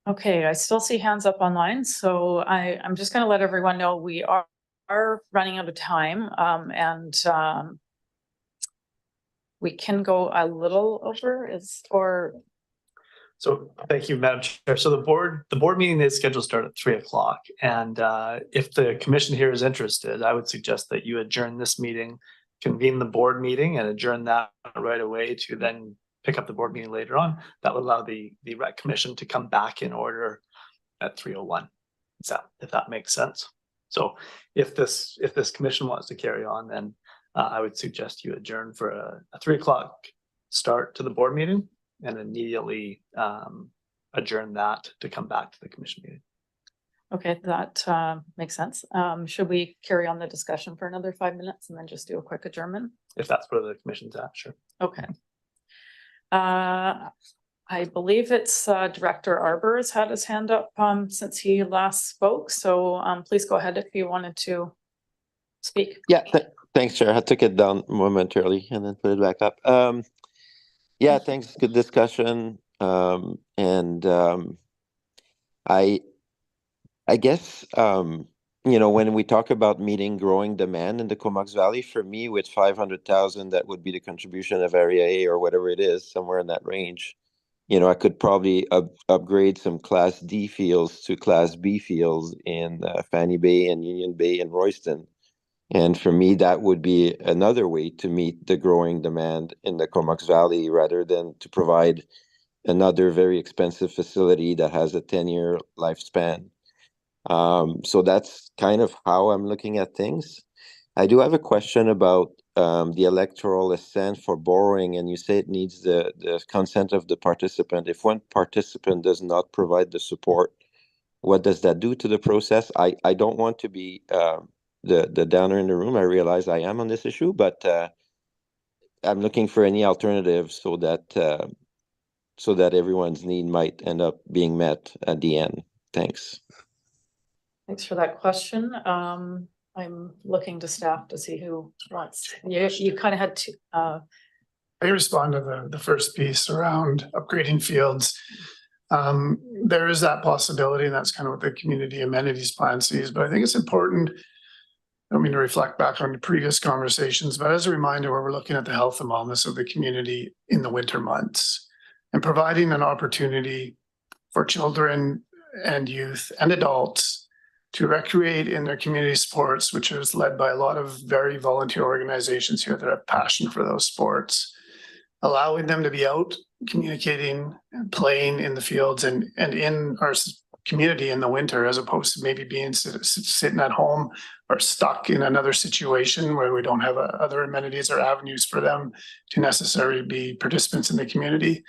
S2: Okay, I still see hands up online, so I'm just going to let everyone know we are running out of time, and we can go a little over.
S4: So thank you, Madam Chair. So the board meeting is scheduled to start at 3 o'clock. And if the commission here is interested, I would suggest that you adjourn this meeting, convene the board meeting and adjourn that right away to then pick up the board meeting later on. That would allow the rec commission to come back in order at 3:01. If that makes sense. So if this commission wants to carry on, then I would suggest you adjourn for a 3 o'clock start to the board meeting and immediately adjourn that to come back to the commission meeting.
S2: Okay, that makes sense. Should we carry on the discussion for another 5 minutes and then just do a quick adjournment?
S4: If that's where the commission's at, sure.
S2: Okay. I believe it's Director Arbor has had his hand up since he last spoke. So please go ahead if you wanted to speak.
S7: Yeah, thanks, Chair. I took it down momentarily and then put it back up. Yeah, thanks. Good discussion. I guess, when we talk about meeting growing demand in the Comox Valley, for me, with 500,000, that would be the contribution of Area A or whatever it is, somewhere in that range. I could probably upgrade some Class D fields to Class B fields in Fanny Bay and Union Bay and Royston. And for me, that would be another way to meet the growing demand in the Comox Valley rather than to provide another very expensive facility that has a 10-year lifespan. So that's kind of how I'm looking at things. I do have a question about the electoral assent for borrowing, and you say it needs the consent of the participant. If one participant does not provide the support, what does that do to the process? I don't want to be the downer in the room. I realize I am on this issue, but I'm looking for any alternative so that everyone's need might end up being met at the end. Thanks.
S2: Thanks for that question. I'm looking to staff to see who wants. You kind of had to.
S15: I respond to the first piece around upgrading fields. There is that possibility, and that's kind of what the community amenities plan sees, but I think it's important. I don't mean to reflect back on the previous conversations, but as a reminder, where we're looking at the health and wellness of the community in the winter months and providing an opportunity for children and youth and adults to recreate in their community sports, which is led by a lot of very volunteer organizations here that have passion for those sports, allowing them to be out communicating and playing in the fields and in our community in the winter, as opposed to maybe being sitting at home or stuck in another situation where we don't have other amenities or avenues for them to necessarily be participants in the community.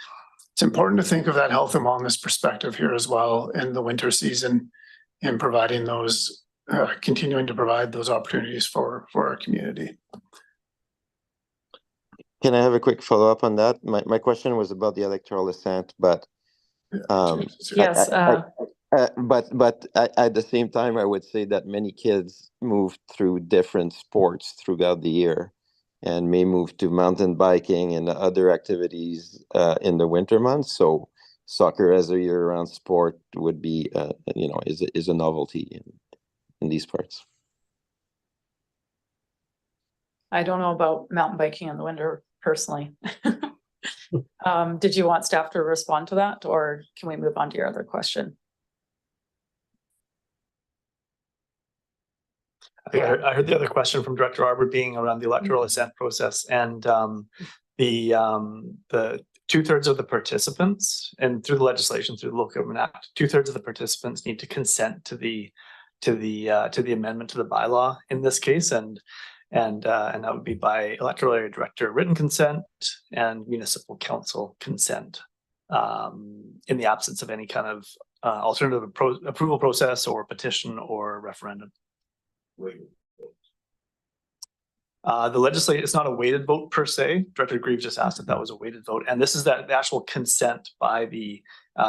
S15: It's important to think of that health and wellness perspective here as well in the winter season and providing those, continuing to provide those opportunities for our community.
S7: Can I have a quick follow-up on that? My question was about the electoral assent, but
S2: Yes.
S7: but at the same time, I would say that many kids move through different sports throughout the year and may move to mountain biking and other activities in the winter months. So soccer as a year-round sport would be, is a novelty in these parts.
S2: I don't know about mountain biking in the winter personally. Did you want staff to respond to that, or can we move on to your other question?
S4: I heard the other question from Director Arbor being around the electoral assent process, and the 2/3 of the participants, and through the legislation, through the Local Government Act, 2/3 of the participants need to consent to the amendment to the bylaw in this case, and that would be by electoral area director written consent and municipal council consent, in the absence of any kind of alternative approval process or petition or referendum. The legislature, it's not a weighted vote per se. Director Grieve just asked if that was a weighted vote, and this is the actual consent by the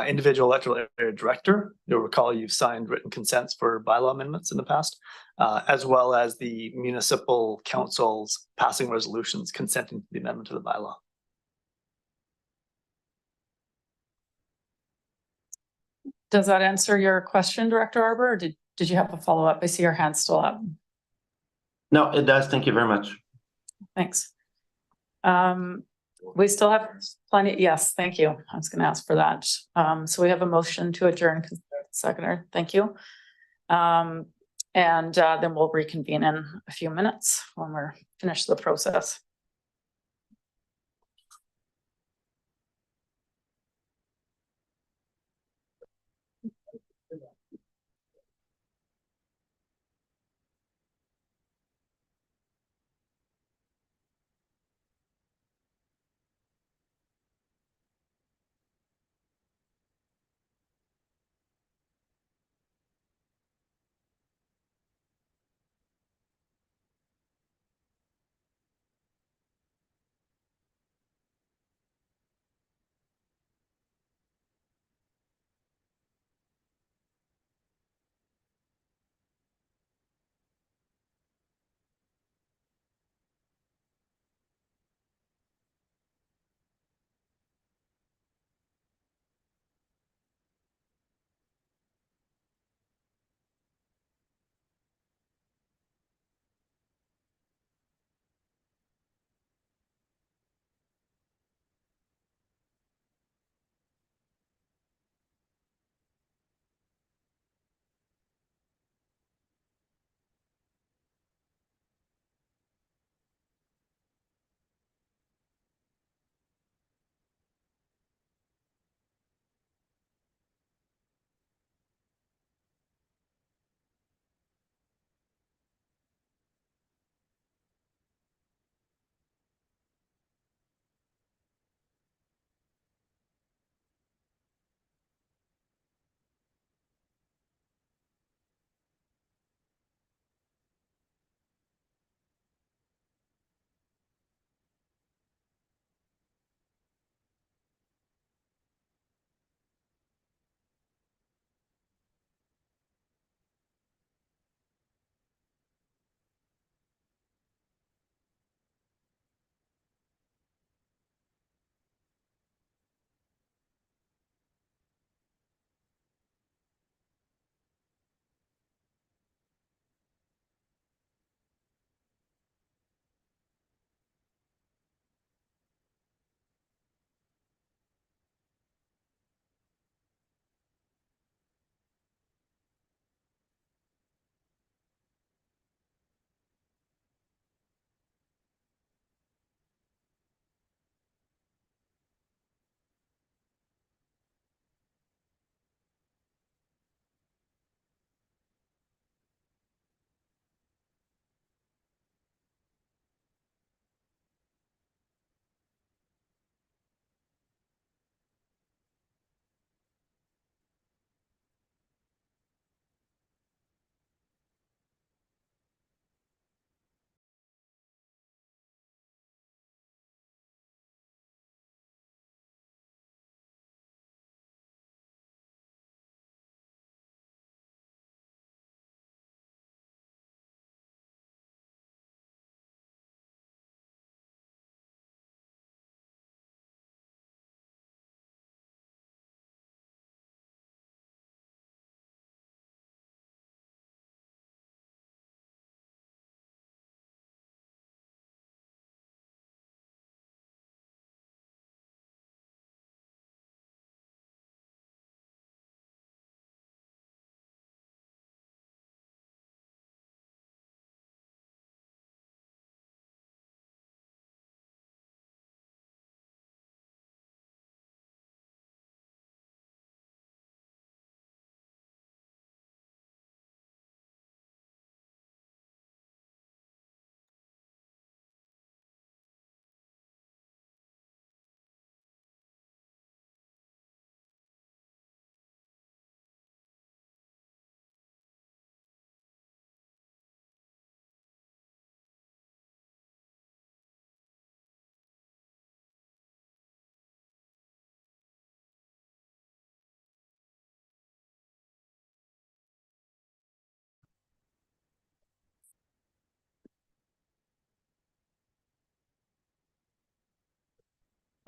S4: individual electoral area director. You'll recall you've signed written consents for bylaw amendments in the past, as well as the municipal councils passing resolutions consenting to the amendment to the bylaw.
S2: Does that answer your question, Director Arbor, or did you have a follow-up? I see your hand still up.
S11: No, it does. Thank you very much.
S2: Thanks. We still have plenty. Yes, thank you. I was going to ask for that. So we have a motion to adjourn. Seconder, thank you. And then we'll reconvene in a few minutes when we're finished the process.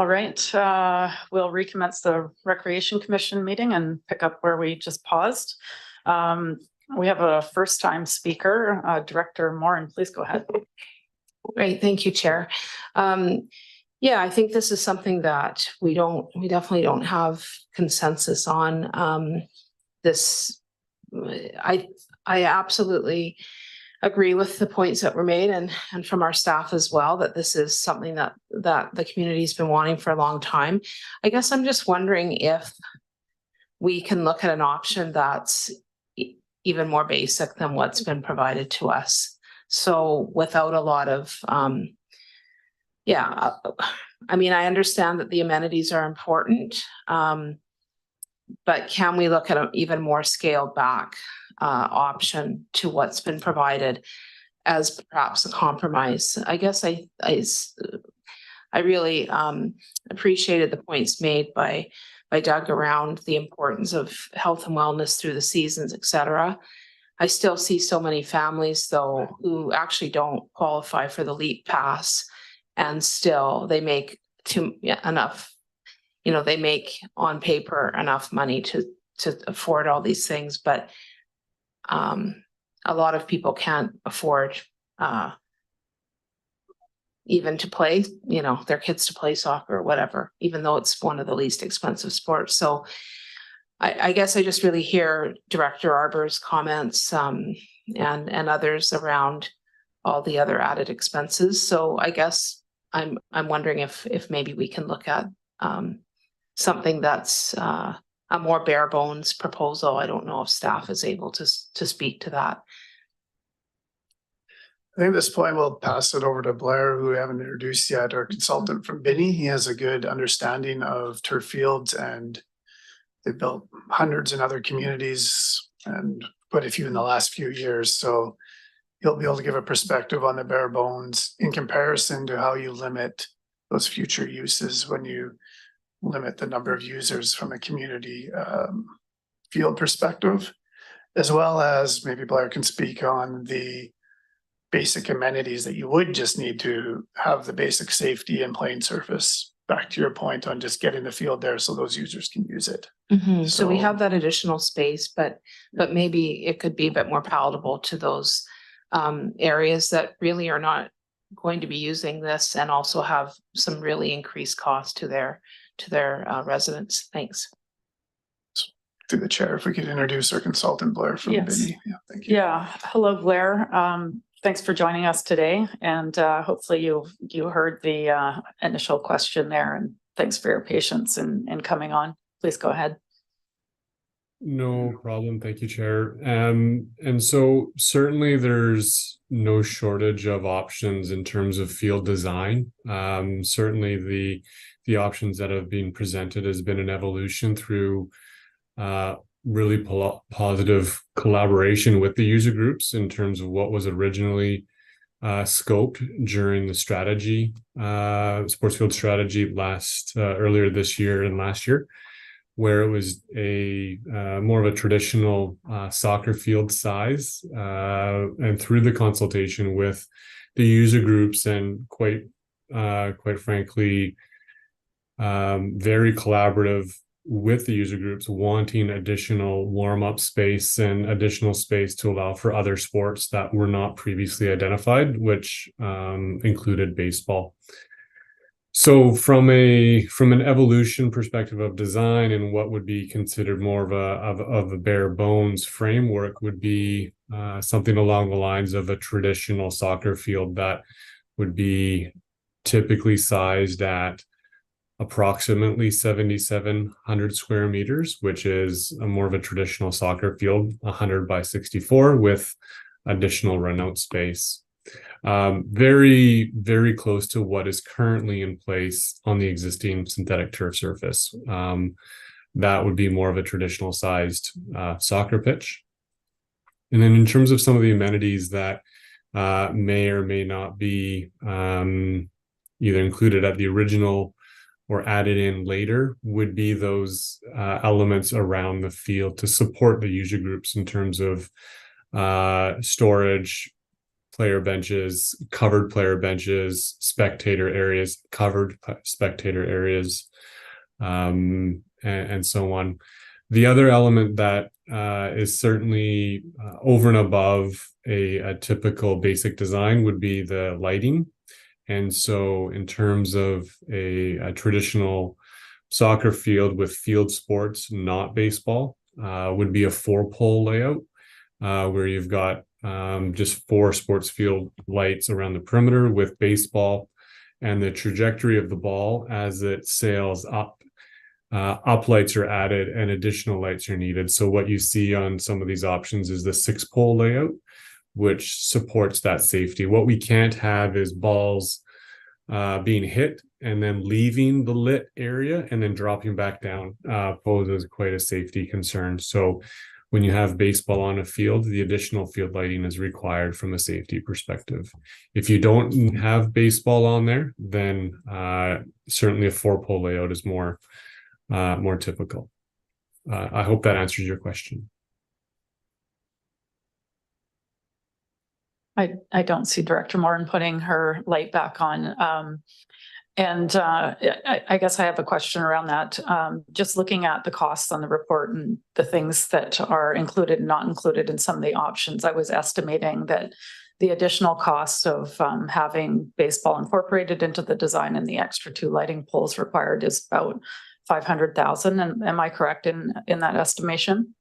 S2: All right, we'll recommence the Recreation Commission meeting and pick up where we just paused. We have a first-time speaker, Director Morin, please go ahead.
S13: Great, thank you, Chair. Yeah, I think this is something that we definitely don't have consensus on. This, I absolutely agree with the points that were made and from our staff as well, that this is something that the community's been wanting for a long time. I guess I'm just wondering if we can look at an option that's even more basic than what's been provided to us. So without a lot of, yeah, I mean, I understand that the amenities are important, but can we look at an even more scaled back option to what's been provided as perhaps a compromise? I guess I really appreciated the points made by Doug around the importance of health and wellness through the seasons, etc. I still see so many families though who actually don't qualify for the LEAP pass, and still they make enough, you know, they make on paper enough money to afford all these things, but a lot of people can't afford even to play, you know, their kids to play soccer or whatever, even though it's one of the least expensive sports. So I guess I just really hear Director Arbor's comments and others around all the other added expenses. So I guess I'm wondering if maybe we can look at something that's a more bare bones proposal. I don't know if staff is able to speak to that.
S15: I think at this point we'll pass it over to Blair, who we haven't introduced yet, our consultant from Binny. He has a good understanding of turf fields, and they've built hundreds in other communities and quite a few in the last few years. So he'll be able to give a perspective on the bare bones in comparison to how you limit those future uses when you limit the number of users from a community field perspective, as well as maybe Blair can speak on the basic amenities that you would just need to have the basic safety and playing surface. Back to your point on just getting the field there so those users can use it.
S13: Mm-hmm. So we have that additional space, but maybe it could be a bit more palatable to those areas that really are not going to be using this and also have some really increased cost to their residents. Thanks.
S15: Through the chair, if we could introduce our consultant, Blair from Binny. Yeah, thank you.
S2: Yeah, hello, Blair. Thanks for joining us today, and hopefully you heard the initial question there, and thanks for your patience in coming on. Please go ahead.
S17: No problem. Thank you, Chair. And so certainly there's no shortage of options in terms of field design. Certainly the options that have been presented has been an evolution through really positive collaboration with the user groups in terms of what was originally scoped during the strategy, sports field strategy earlier this year and last year, where it was a more of a traditional soccer field size, and through the consultation with the user groups and quite frankly, very collaborative with the user groups wanting additional warm-up space and additional space to allow for other sports that were not previously identified, which included baseball. So from an evolution perspective of design and what would be considered more of a bare bones framework would be something along the lines of a traditional soccer field that would be typically sized at approximately 7,700 square meters, which is more of a traditional soccer field, 100 by 64 with additional runout space. Very, very close to what is currently in place on the existing synthetic turf surface. That would be more of a traditional sized soccer pitch. And then in terms of some of the amenities that may or may not be either included at the original or added in later would be those elements around the field to support the user groups in terms of storage, player benches, covered player benches, spectator areas, covered spectator areas, and so on. The other element that is certainly over and above a typical basic design would be the lighting. And so in terms of a traditional soccer field with field sports, not baseball, would be a 4-pole layout where you've got just 4 sports field lights around the perimeter with baseball, and the trajectory of the ball as it sails up lights are added and additional lights are needed. So what you see on some of these options is the 6-pole layout, which supports that safety. What we can't have is balls being hit and then leaving the lit area and then dropping back down. Poses quite a safety concern. So when you have baseball on a field, the additional field lighting is required from a safety perspective. If you don't have baseball on there, then certainly a 4-pole layout is more typical. I hope that answers your question.
S2: I don't see Director Morin putting her light back on. I guess I have a question around that. Just looking at the costs on the report and the things that are included and not included in some of the options, I was estimating that the additional cost of having baseball incorporated into the design and the extra 2 lighting poles required is about $500,000. And am I correct in that estimation?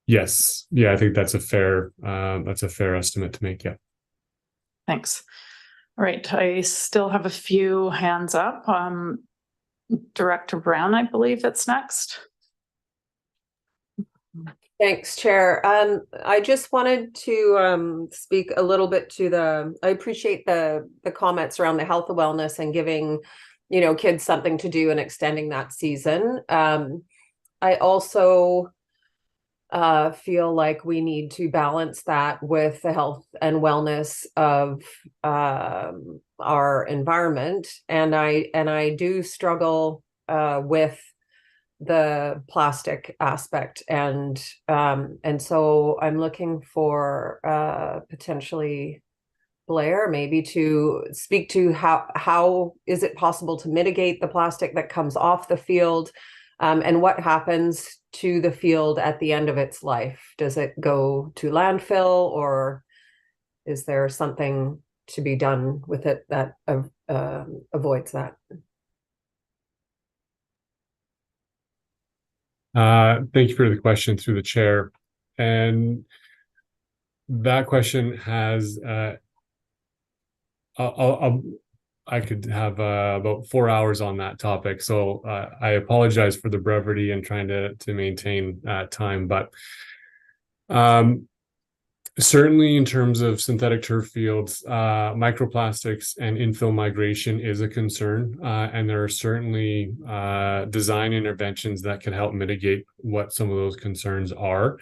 S17: Yes. Yeah, I think that's a fair estimate to make. Yeah.
S2: Thanks. All right. I still have a few hands up. Director Brown, I believe it's next.
S8: Thanks, Chair. I just wanted to speak a little bit to I appreciate the comments around the health and wellness and giving, kids something to do and extending that season. I also feel like we need to balance that with the health and wellness of our environment. And I do struggle with the plastic aspect. And so I'm looking for potentially Blair maybe to speak to how is it possible to mitigate the plastic that comes off the field, and what happens to the field at the end of its life? Does it go to landfill, or is there something to be done with it that avoids that?
S17: Thank you for the question through the chair. And that question has, I could have about 4 hours on that topic. So I apologize for the brevity and trying to maintain time, but certainly in terms of synthetic turf fields, microplastics and infill migration is a concern. And there are certainly design interventions that can help mitigate what some of those concerns are.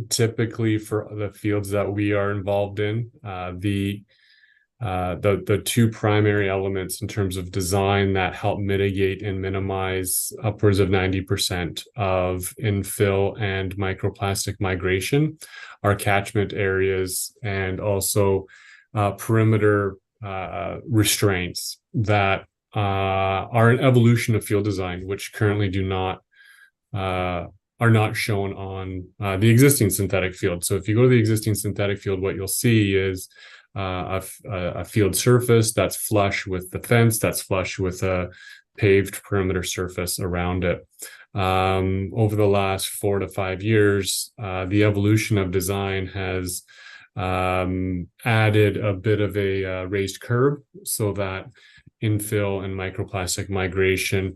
S17: Typically for the fields that we are involved in, the 2 primary elements in terms of design that help mitigate and minimize upwards of 90% of infill and microplastic migration are catchment areas and also perimeter restraints that are an evolution of field design, which currently are not shown on the existing synthetic field. So if you go to the existing synthetic field, what you'll see is a field surface that's flush with the fence, that's flush with a paved perimeter surface around it. Over the last 4 to 5 years, the evolution of design has added a bit of a raised curb so that infill and microplastic migration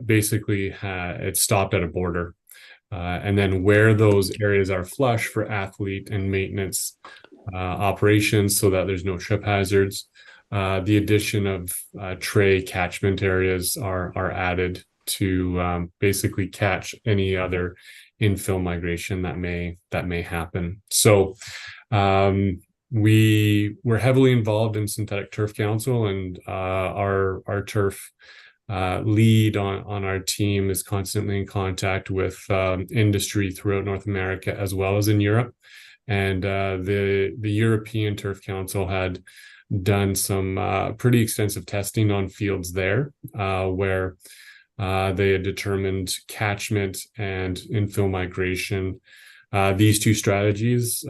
S17: basically it stopped at a border. And then where those areas are flush for athlete and maintenance operations so that there's no trip hazards, the addition of tray catchment areas are added to basically catch any other infill migration that may happen. So we're heavily involved in Synthetic Turf Council, and our turf lead on our team is constantly in contact with industry throughout North America as well as in Europe. And the European Turf Council had done some pretty extensive testing on fields there, where they had determined catchment and infill migration. These two strategies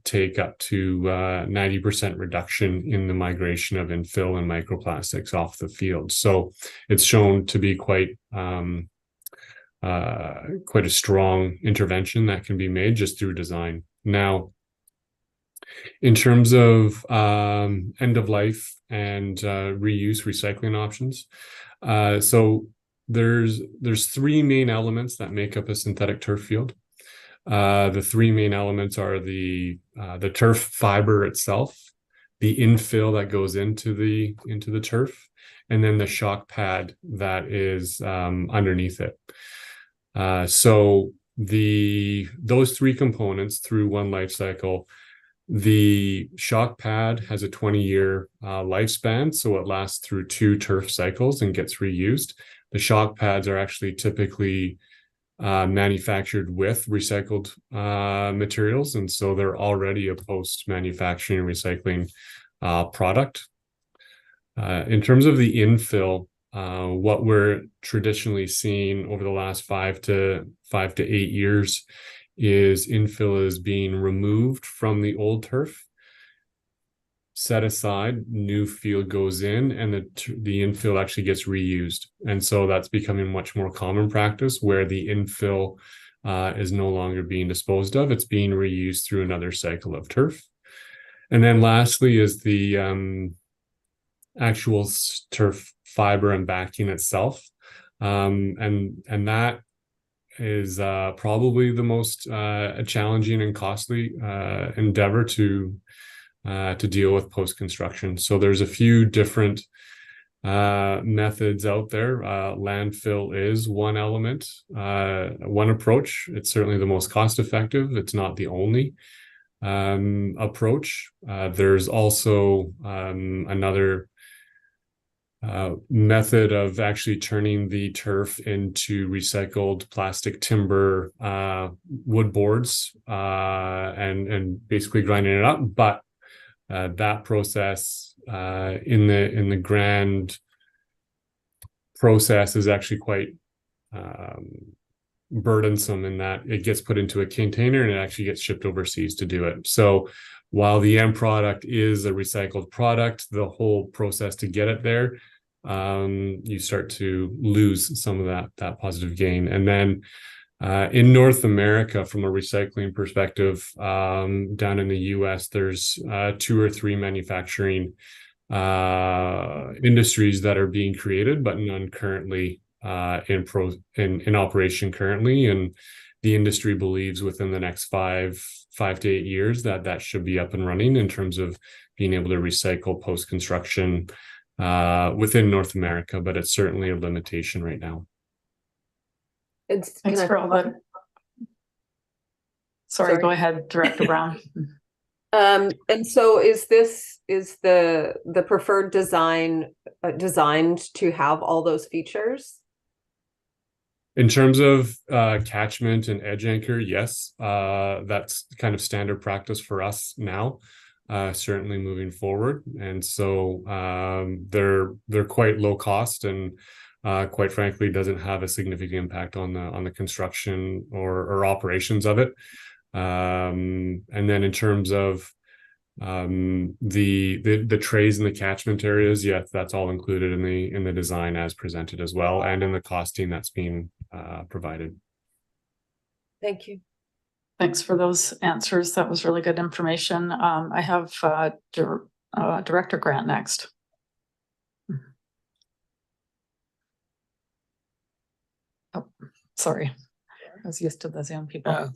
S17: take up to 90% reduction in the migration of infill and microplastics off the field. So it's shown to be quite a strong intervention that can be made just through design. Now, in terms of end of life and reuse recycling options, so there's three main elements that make up a synthetic turf field. The three main elements are the turf fiber itself, the infill that goes into the turf, and then the shock pad that is underneath it. So those three components through one life cycle. The shock pad has a 20-year lifespan, so it lasts through 2 turf cycles and gets reused. The shock pads are actually typically manufactured with recycled materials, and so they're already a post-manufacturing recycling product. In terms of the infill, what we're traditionally seeing over the last 5 to 8 years is infill is being removed from the old turf, set aside, new field goes in, and the infill actually gets reused. And so that's becoming much more common practice, where the infill is no longer being disposed of. It's being reused through another cycle of turf. And then lastly is the actual turf fiber and backing itself. And that is probably the most challenging and costly endeavor to deal with post-construction. So there's a few different methods out there. Landfill is one element, one approach. It's certainly the most cost-effective. It's not the only approach. There's also another method of actually turning the turf into recycled plastic timber wood boards and basically grinding it up. But that process in the grand process is actually quite burdensome in that it gets put into a container and it actually gets shipped overseas to do it. So while the end product is a recycled product, the whole process to get it there, you start to lose some of that positive gain. And then in North America, from a recycling perspective, down in the US, there's 2 or 3 manufacturing industries that are being created, but none currently in operation currently. And the industry believes within the next 5 to 8 years that should be up and running in terms of being able to recycle post-construction within North America, but it's certainly a limitation right now.
S2: Thanks for all that. Sorry, go ahead, Director Brown.
S8: And so is the preferred design designed to have all those features?
S17: In terms of catchment and edge anchor, yes, that's kind of standard practice for us now, certainly moving forward. And so they're quite low cost and quite frankly doesn't have a significant impact on the construction or operations of it. And then in terms of the trays and the catchment areas, yes, that's all included in the design as presented as well, and in the costing that's being provided.
S8: Thank you.
S2: Thanks for those answers. That was really good information. I have Director Grant next. Oh, sorry. I was used to the Zoom people.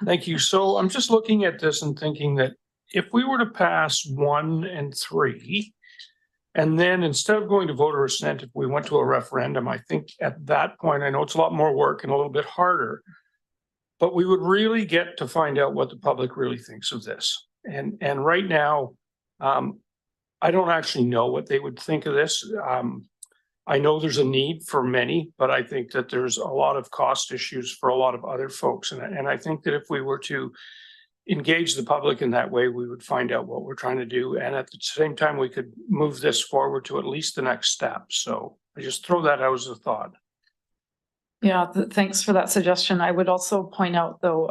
S14: Thank you. So I'm just looking at this and thinking that if we were to pass 1 and 3, and then instead of going to voter assent, if we went to a referendum, I think at that point, I know it's a lot more work and a little bit harder, but we would really get to find out what the public really thinks of this. And right now, I don't actually know what they would think of this. I know there's a need for many, but I think that there's a lot of cost issues for a lot of other folks. And I think that if we were to engage the public in that way, we would find out what we're trying to do. And at the same time, we could move this forward to at least the next step. So I just throw that out as a thought.
S2: Yeah, thanks for that suggestion. I would also point out though,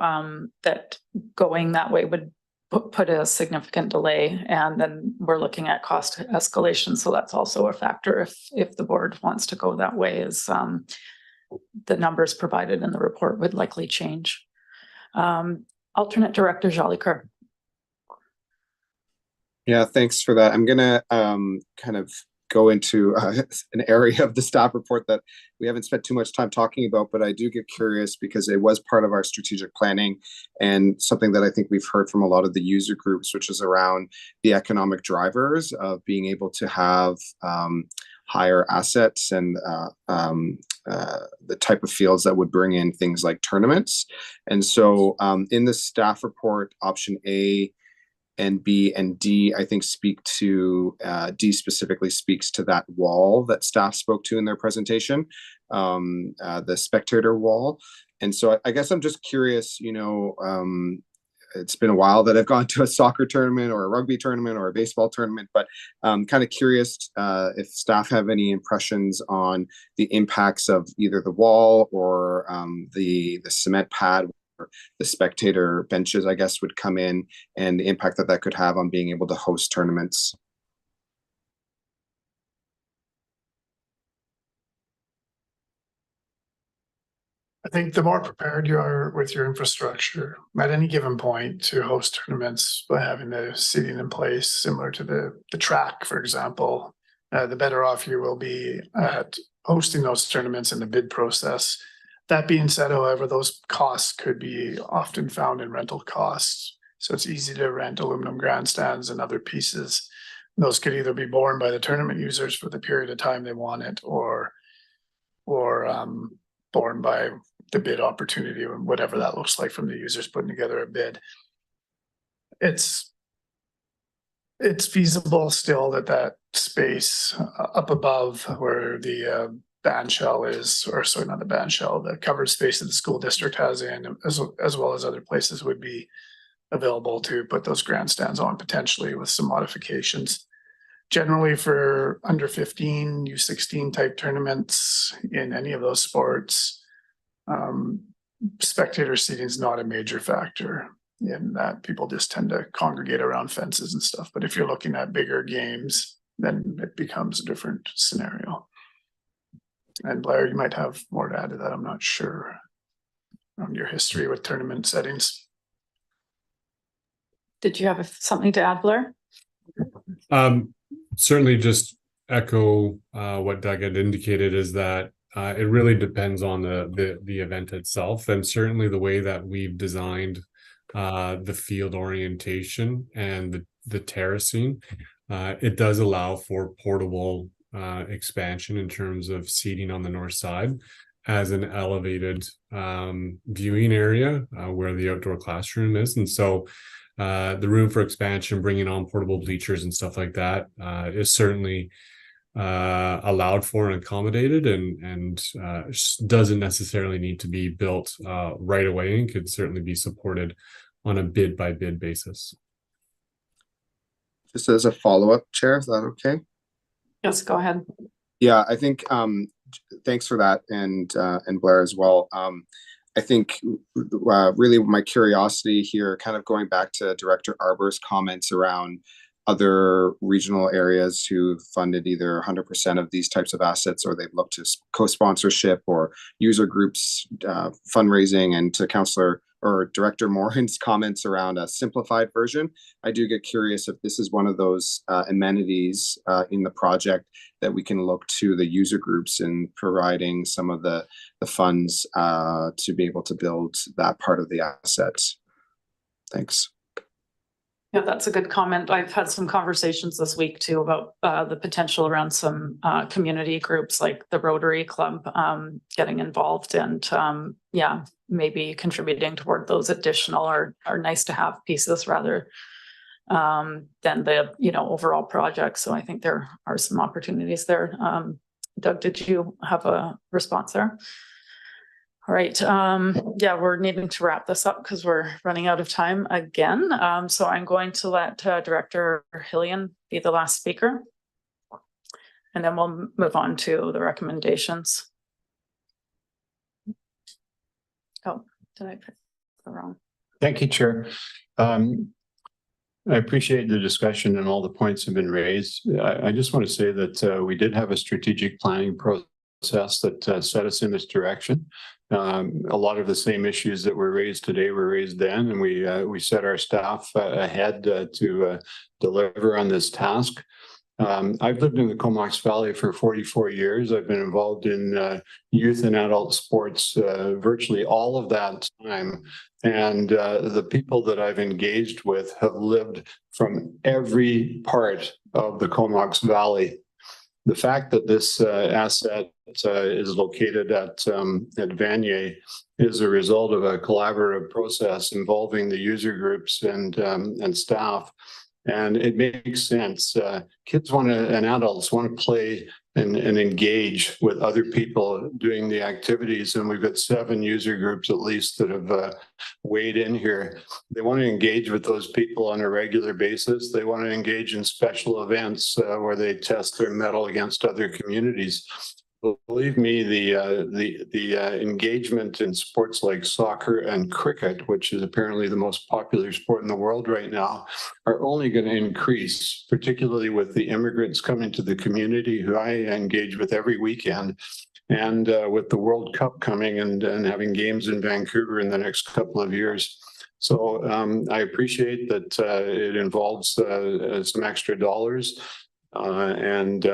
S2: that going that way would put a significant delay, and then we're looking at cost escalation. So that's also a factor if the board wants to go that way, is the numbers provided in the report would likely change. Alternate Director Jolicoeur.
S6: Yeah, thanks for that. I'm gonna kind of go into an area of the staff report that we haven't spent too much time talking about, but I do get curious because it was part of our strategic planning and something that I think we've heard from a lot of the user groups, which is around the economic drivers of being able to have higher assets and the type of fields that would bring in things like tournaments. And so in the staff report, option A and B and D, I think speak to, D specifically speaks to that wall that staff spoke to in their presentation, the spectator wall. And so I guess I'm just curious, you know, it's been a while that I've gone to a soccer tournament or a rugby tournament or a baseball tournament, but kind of curious if staff have any impressions on the impacts of either the wall or the cement pad, the spectator benches, I guess, would come in, and the impact that that could have on being able to host tournaments.
S15: I think the more prepared you are with your infrastructure at any given point to host tournaments by having the seating in place, similar to the track, for example, the better off you will be at hosting those tournaments in the bid process. That being said, however, those costs could be often found in rental costs. So it's easy to rent aluminum grandstands and other pieces. Those could either be borne by the tournament users for the period of time they want it, or borne by the bid opportunity, or whatever that looks like from the users putting together a bid. It's feasible still that space up above where the band shell is, or sorry, not the band shell, the covered space that the school district has in, as well as other places, would be available to put those grandstands on, potentially with some modifications. Generally for under 15, U16 type tournaments in any of those sports, spectator seating is not a major factor in that. People just tend to congregate around fences and stuff. But if you're looking at bigger games, then it becomes a different scenario. And Blair, you might have more to add to that. I'm not sure on your history with tournament settings.
S2: Did you have something to add, Blair?
S17: Certainly just echo what Doug had indicated, is that it really depends on the event itself, and certainly the way that we've designed the field orientation and the terracing. It does allow for portable expansion in terms of seating on the north side as an elevated viewing area where the outdoor classroom is. And so the room for expansion, bringing on portable bleachers and stuff like that is certainly allowed for and accommodated, and doesn't necessarily need to be built right away, and could certainly be supported on a bid by bid basis.
S6: Just as a follow-up, Chair, is that okay?
S2: Yes, go ahead.
S6: Yeah, I think thanks for that, and Blair as well. I think really my curiosity here, kind of going back to Director Arbor's comments around other regional areas who funded either 100% of these types of assets, or they've looked to co-sponsorship or user groups fundraising, and to Councillor or Director Morin's comments around a simplified version. I do get curious if this is one of those amenities in the project that we can look to the user groups in providing some of the funds to be able to build that part of the assets. Thanks.
S2: Yeah, that's a good comment. I've had some conversations this week too about the potential around some community groups like the Rotary Club getting involved, and yeah, maybe contributing toward those additional or nice to have pieces rather than the overall project. So I think there are some opportunities there. Doug, did you have a response there? All right, yeah, we're needing to wrap this up because we're running out of time again. So I'm going to let Director Hillian be the last speaker. And then we'll move on to the recommendations. Oh, did I pick the wrong?
S3: Thank you, Chair. I appreciate the discussion and all the points have been raised. I just want to say that we did have a strategic planning process that set us in this direction. A lot of the same issues that were raised today were raised then, and we set our staff ahead to deliver on this task. I've lived in the Comox Valley for 44 years. I've been involved in youth and adult sports virtually all of that time. And the people that I've engaged with have lived from every part of the Comox Valley. The fact that this asset is located at Vanier is a result of a collaborative process involving the user groups and staff. And it makes sense. Kids want to, and adults want to play and engage with other people doing the activities. And we've got 7 user groups at least that have weighed in here. They want to engage with those people on a regular basis. They want to engage in special events where they test their mettle against other communities. Believe me, the engagement in sports like soccer and cricket, which is apparently the most popular sport in the world right now, are only going to increase, particularly with the immigrants coming to the community who I engage with every weekend. And with the World Cup coming and having games in Vancouver in the next couple of years. So I appreciate that it involves some extra dollars. And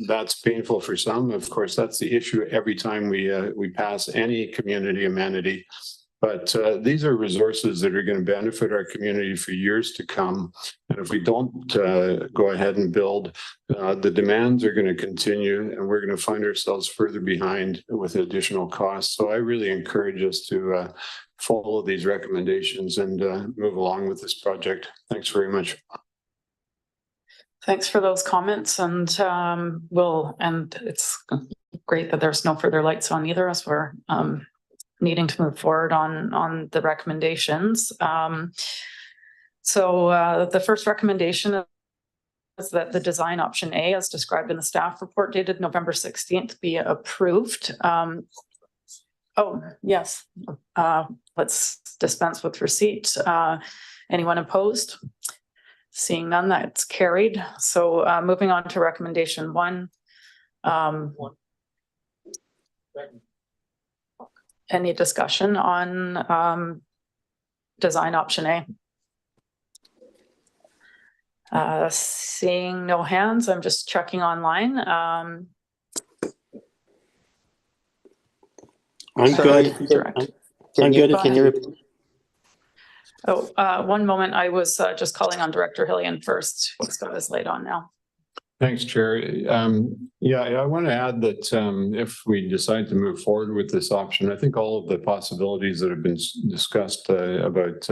S3: that's painful for some. Of course, that's the issue every time we pass any community amenity. But these are resources that are going to benefit our community for years to come. And if we don't go ahead and build, the demands are going to continue and we're going to find ourselves further behind with additional costs. So I really encourage us to follow these recommendations and move along with this project. Thanks very much.
S2: Thanks for those comments, and it's great that there's no further lights on either as we're needing to move forward on the recommendations. So the first recommendation is that the design option A, as described in the staff report dated November 16th, be approved. Oh, yes. Let's dispense with receipt. Anyone opposed? Seeing none, that's carried. So moving on to recommendation 1. Any discussion on design option A? Seeing no hands, I'm just checking online.
S18: I'm good. I'm good. Can you repeat?
S2: Oh, one moment. I was just calling on Director Hillian first. He's got his light on now.
S3: Thanks, Chair. Yeah, I want to add that if we decide to move forward with this option, I think all of the possibilities that have been discussed about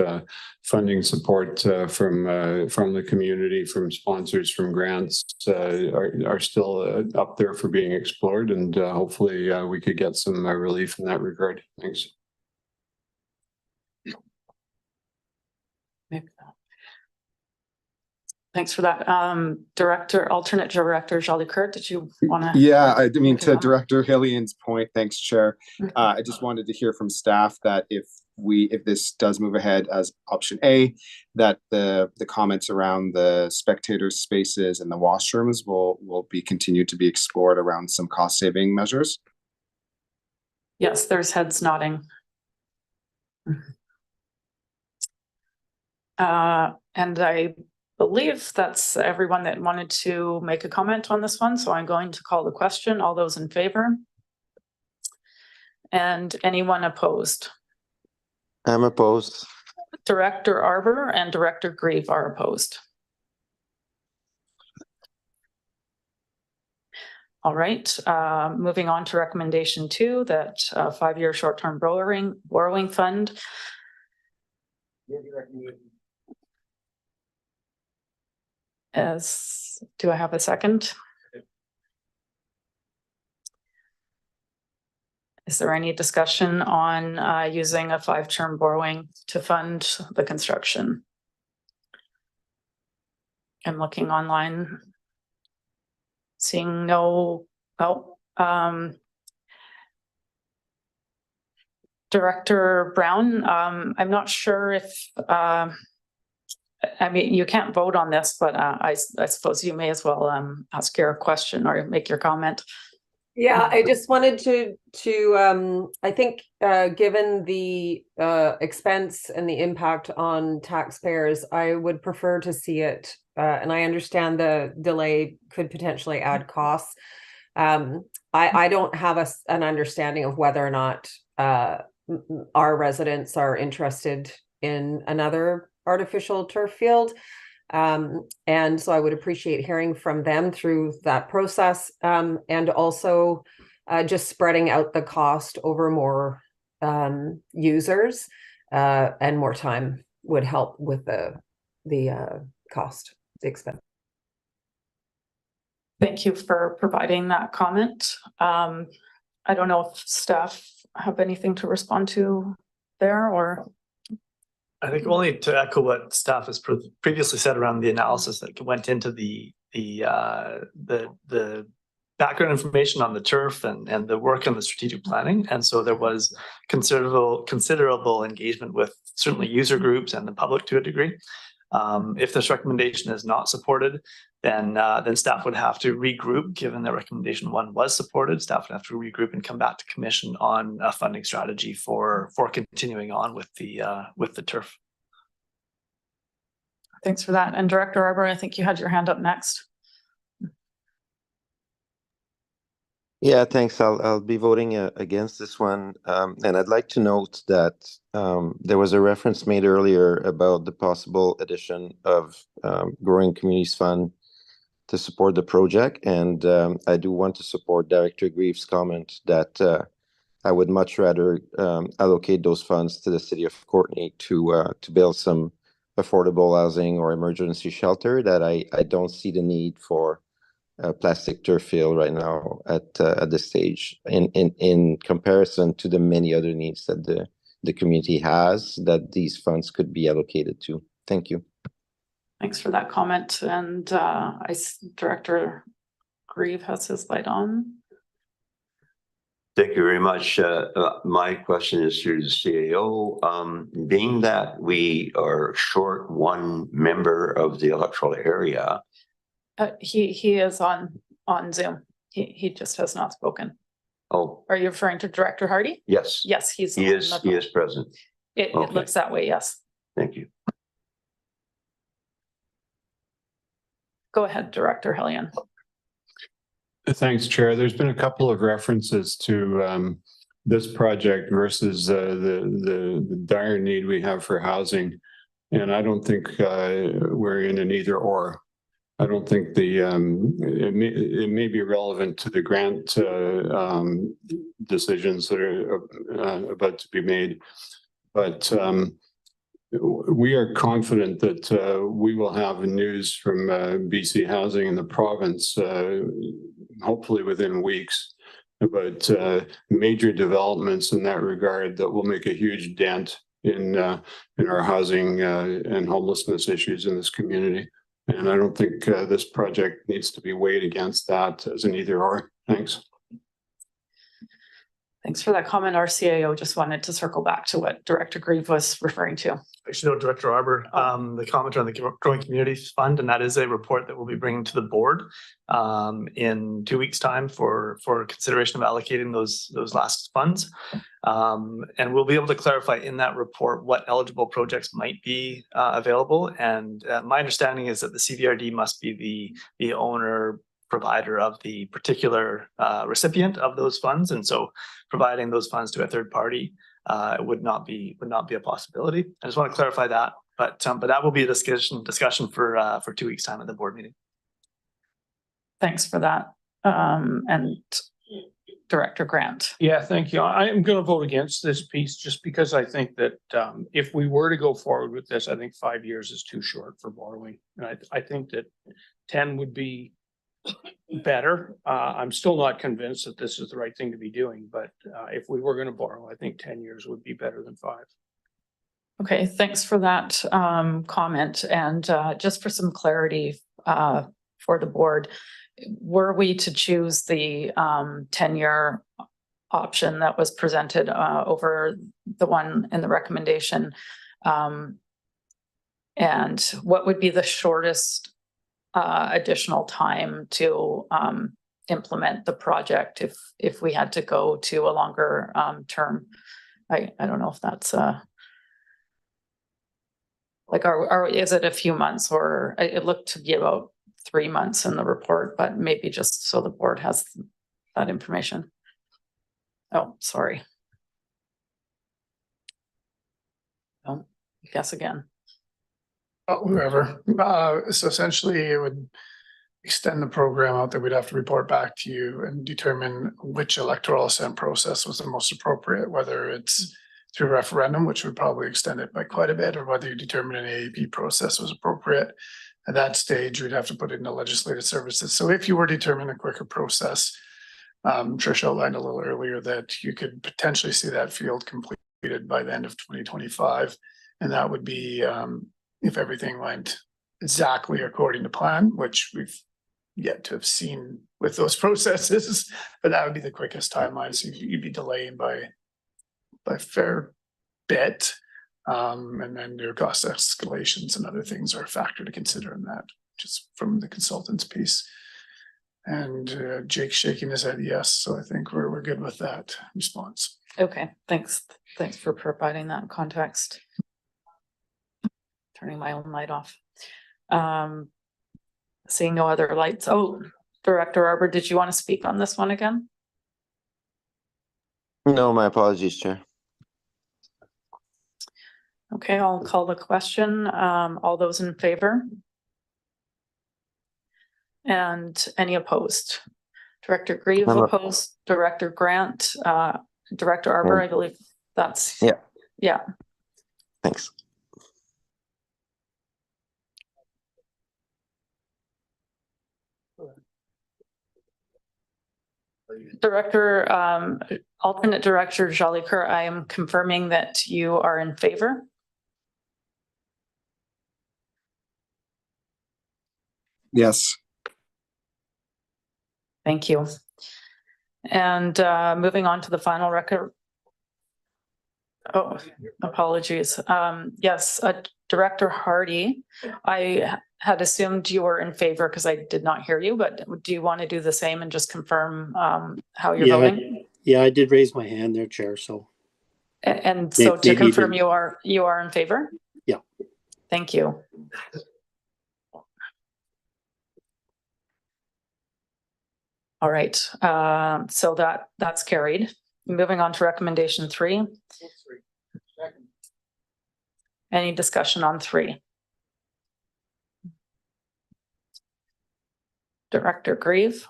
S3: funding support from the community, from sponsors, from grants are still up there for being explored, and hopefully we could get some relief in that regard. Thanks.
S2: Thanks for that. Alternate Director Jolicoeur, did you want to?
S6: Yeah, I mean, to Director Hillian's point, thanks, Chair. I just wanted to hear from staff that if this does move ahead as option A, that the comments around the spectator spaces and the washrooms will be continued to be explored around some cost saving measures.
S2: Yes, there's heads nodding. And I believe that's everyone that wanted to make a comment on this one. So I'm going to call the question. All those in favor? And anyone opposed?
S7: I'm opposed.
S2: Director Arbor and Director Grieve are opposed. All right, moving on to recommendation 2, that 5-year short-term borrowing fund. Do I have a second? Is there any discussion on using a 5-term borrowing to fund the construction? I'm looking online. Seeing no, Director Brown, I'm not sure if, I mean, you can't vote on this, but I suppose you may as well ask your question or make your comment.
S8: Yeah, I just wanted to I think given the expense and the impact on taxpayers, I would prefer to see it, and I understand the delay could potentially add costs. I don't have an understanding of whether or not our residents are interested in another artificial turf field. And so I would appreciate hearing from them through that process, and also just spreading out the cost over more users, and more time would help with the cost, the expense.
S2: Thank you for providing that comment. I don't know if staff have anything to respond to there, or
S4: I think only to echo what staff has previously said around the analysis that went into the background information on the turf and the work on the strategic planning. And so there was considerable engagement with certainly user groups and the public to a degree. If this recommendation is not supported, then staff would have to regroup. Given that recommendation 1 was supported, staff would have to regroup and come back to commission on a funding strategy for continuing on with the turf.
S2: thanks for that. And Director Arbor, I think you had your hand up next.
S7: Yeah, thanks. I'll be voting against this one. And I'd like to note that there was a reference made earlier about the possible addition of Growing Communities Fund to support the project. And I do want to support Director Greaves' comment that I would much rather allocate those funds to the city of Courtenay to build some affordable housing or emergency shelter, that I don't see the need for a plastic turf field right now at this stage in comparison to the many other needs that the community has that these funds could be allocated to. Thank you.
S2: Thanks for that comment. And Director Grieve has his light on.
S11: Thank you very much. My question is through the CAO. Being that we are short 1 member of the electoral area.
S2: He is on Zoom. He just has not spoken.
S11: Oh.
S2: Are you referring to Director Hardy?
S11: Yes.
S2: Yes, he
S11: is present.
S2: It looks that way, yes.
S11: Thank you.
S2: Go ahead, Director Hellion.
S3: Thanks, Chair. There's been a couple of references to this project versus the dire need we have for housing. And I don't think we're in an either or. I don't think it may be relevant to the grant decisions that are about to be made, but we are confident that we will have news from BC Housing in the province, hopefully within weeks, about major developments in that regard that will make a huge dent in our housing and homelessness issues in this community. And I don't think this project needs to be weighed against that as an either or. Thanks.
S2: Thanks for that comment. Our CAO just wanted to circle back to what Director Grieve was referring to.
S4: Actually, no, Director Arbor, the comment on the Growing Communities Fund, and that is a report that we'll be bringing to the board in 2 weeks' time for consideration of allocating those last funds. And we'll be able to clarify in that report what eligible projects might be available. And my understanding is that the CVRD must be the owner provider of the particular recipient of those funds, and so providing those funds to a third party would not be a possibility. I just want to clarify that, but that will be a discussion for 2 weeks' time at the board meeting.
S2: Thanks for that. And Director Grant.
S14: Yeah, thank you. I am going to vote against this piece just because I think that if we were to go forward with this, I think 5 years is too short for borrowing. And I think that 10 would be better. I'm still not convinced that this is the right thing to be doing, but if we were going to borrow, I think 10 years would be better than 5.
S2: Okay, thanks for that comment. And just for some clarity for the board, were we to choose the 10-year option that was presented over the one in the recommendation, and what would be the shortest additional time to implement the project if we had to go to a longer term? I don't know if that's like, is it a few months, or it looked to be about 3 months in the report, but maybe just so the board has that information. Oh, sorry. Oh, guess again.
S15: Whoever. So essentially it would extend the program out that we'd have to report back to you and determine which electoral assent process was the most appropriate, whether it's through referendum, which would probably extend it by quite a bit, or whether you determine an AAP process was appropriate. At that stage, we'd have to put it into legislative services. So if you were to determine a quicker process, Trish outlined a little earlier that you could potentially see that field completed by the end of 2025. And that would be if everything went exactly according to plan, which we've yet to have seen with those processes, but that would be the quickest timeline. So you'd be delaying by a fair bit. And then your cost escalations and other things are a factor to consider in that, just from the consultant's piece. And Jake's shaking his head yes, so I think we're good with that response.
S2: Okay, thanks for providing that context. Turning my own light off. Seeing no other lights. Oh, Director Arbor, did you want to speak on this one again?
S7: No, my apologies, Chair.
S2: Okay, I'll call the question. All those in favor? And any opposed? Director Grieve opposed, Director Grant, Director Arbor, I believe that's. Yeah.
S7: Thanks.
S2: Director, alternate Director Jolicoeur, I am confirming that you are in favor.
S6: Yes.
S2: Thank you. And moving on to the final record. Oh, apologies. Yes, Director Hardy, I had assumed you were in favor because I did not hear you, but do you want to do the same and just confirm how you're voting?
S18: Yeah, I did raise my hand there, Chair, so.
S2: And so to confirm you are in favor?
S18: Yeah.
S2: Thank you. All right, so that's carried. Moving on to recommendation 3. Any discussion on 3? Director Grieve.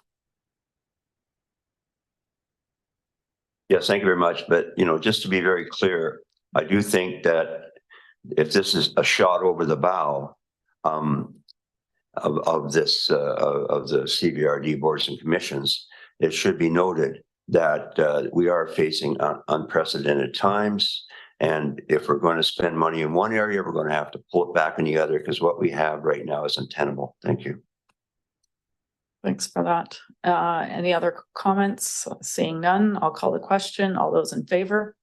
S11: Yes, thank you very much. But, just to be very clear, I do think that if this is a shot over the bow of the CVRD boards and commissions, it should be noted that we are facing unprecedented times. And if we're going to spend money in one area, we're going to have to pull it back in the other, because what we have right now is untenable. Thank you.
S2: Thanks for that. Any other comments? Seeing none, I'll call the question. All those in favor?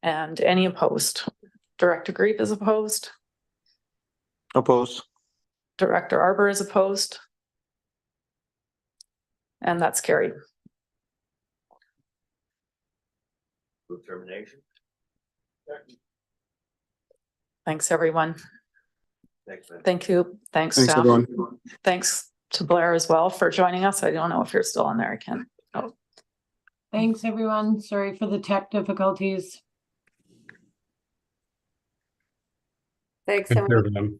S2: And any opposed? Director Grieve is opposed.
S7: Opposed.
S2: Director Arbor is opposed. And that's carried.
S11: Termination.
S2: Thanks, everyone.
S11: Thanks, man.
S2: Thank you. Thanks,
S6: Thanks,
S2: staff.
S6: everyone.
S2: Thanks to Blair as well for joining us. I don't know if you're still on there. I can't. Oh.
S19: Thanks, everyone. Sorry for the tech difficulties.
S8: Thanks,
S17: Thank you,
S8: everyone.
S17: everyone.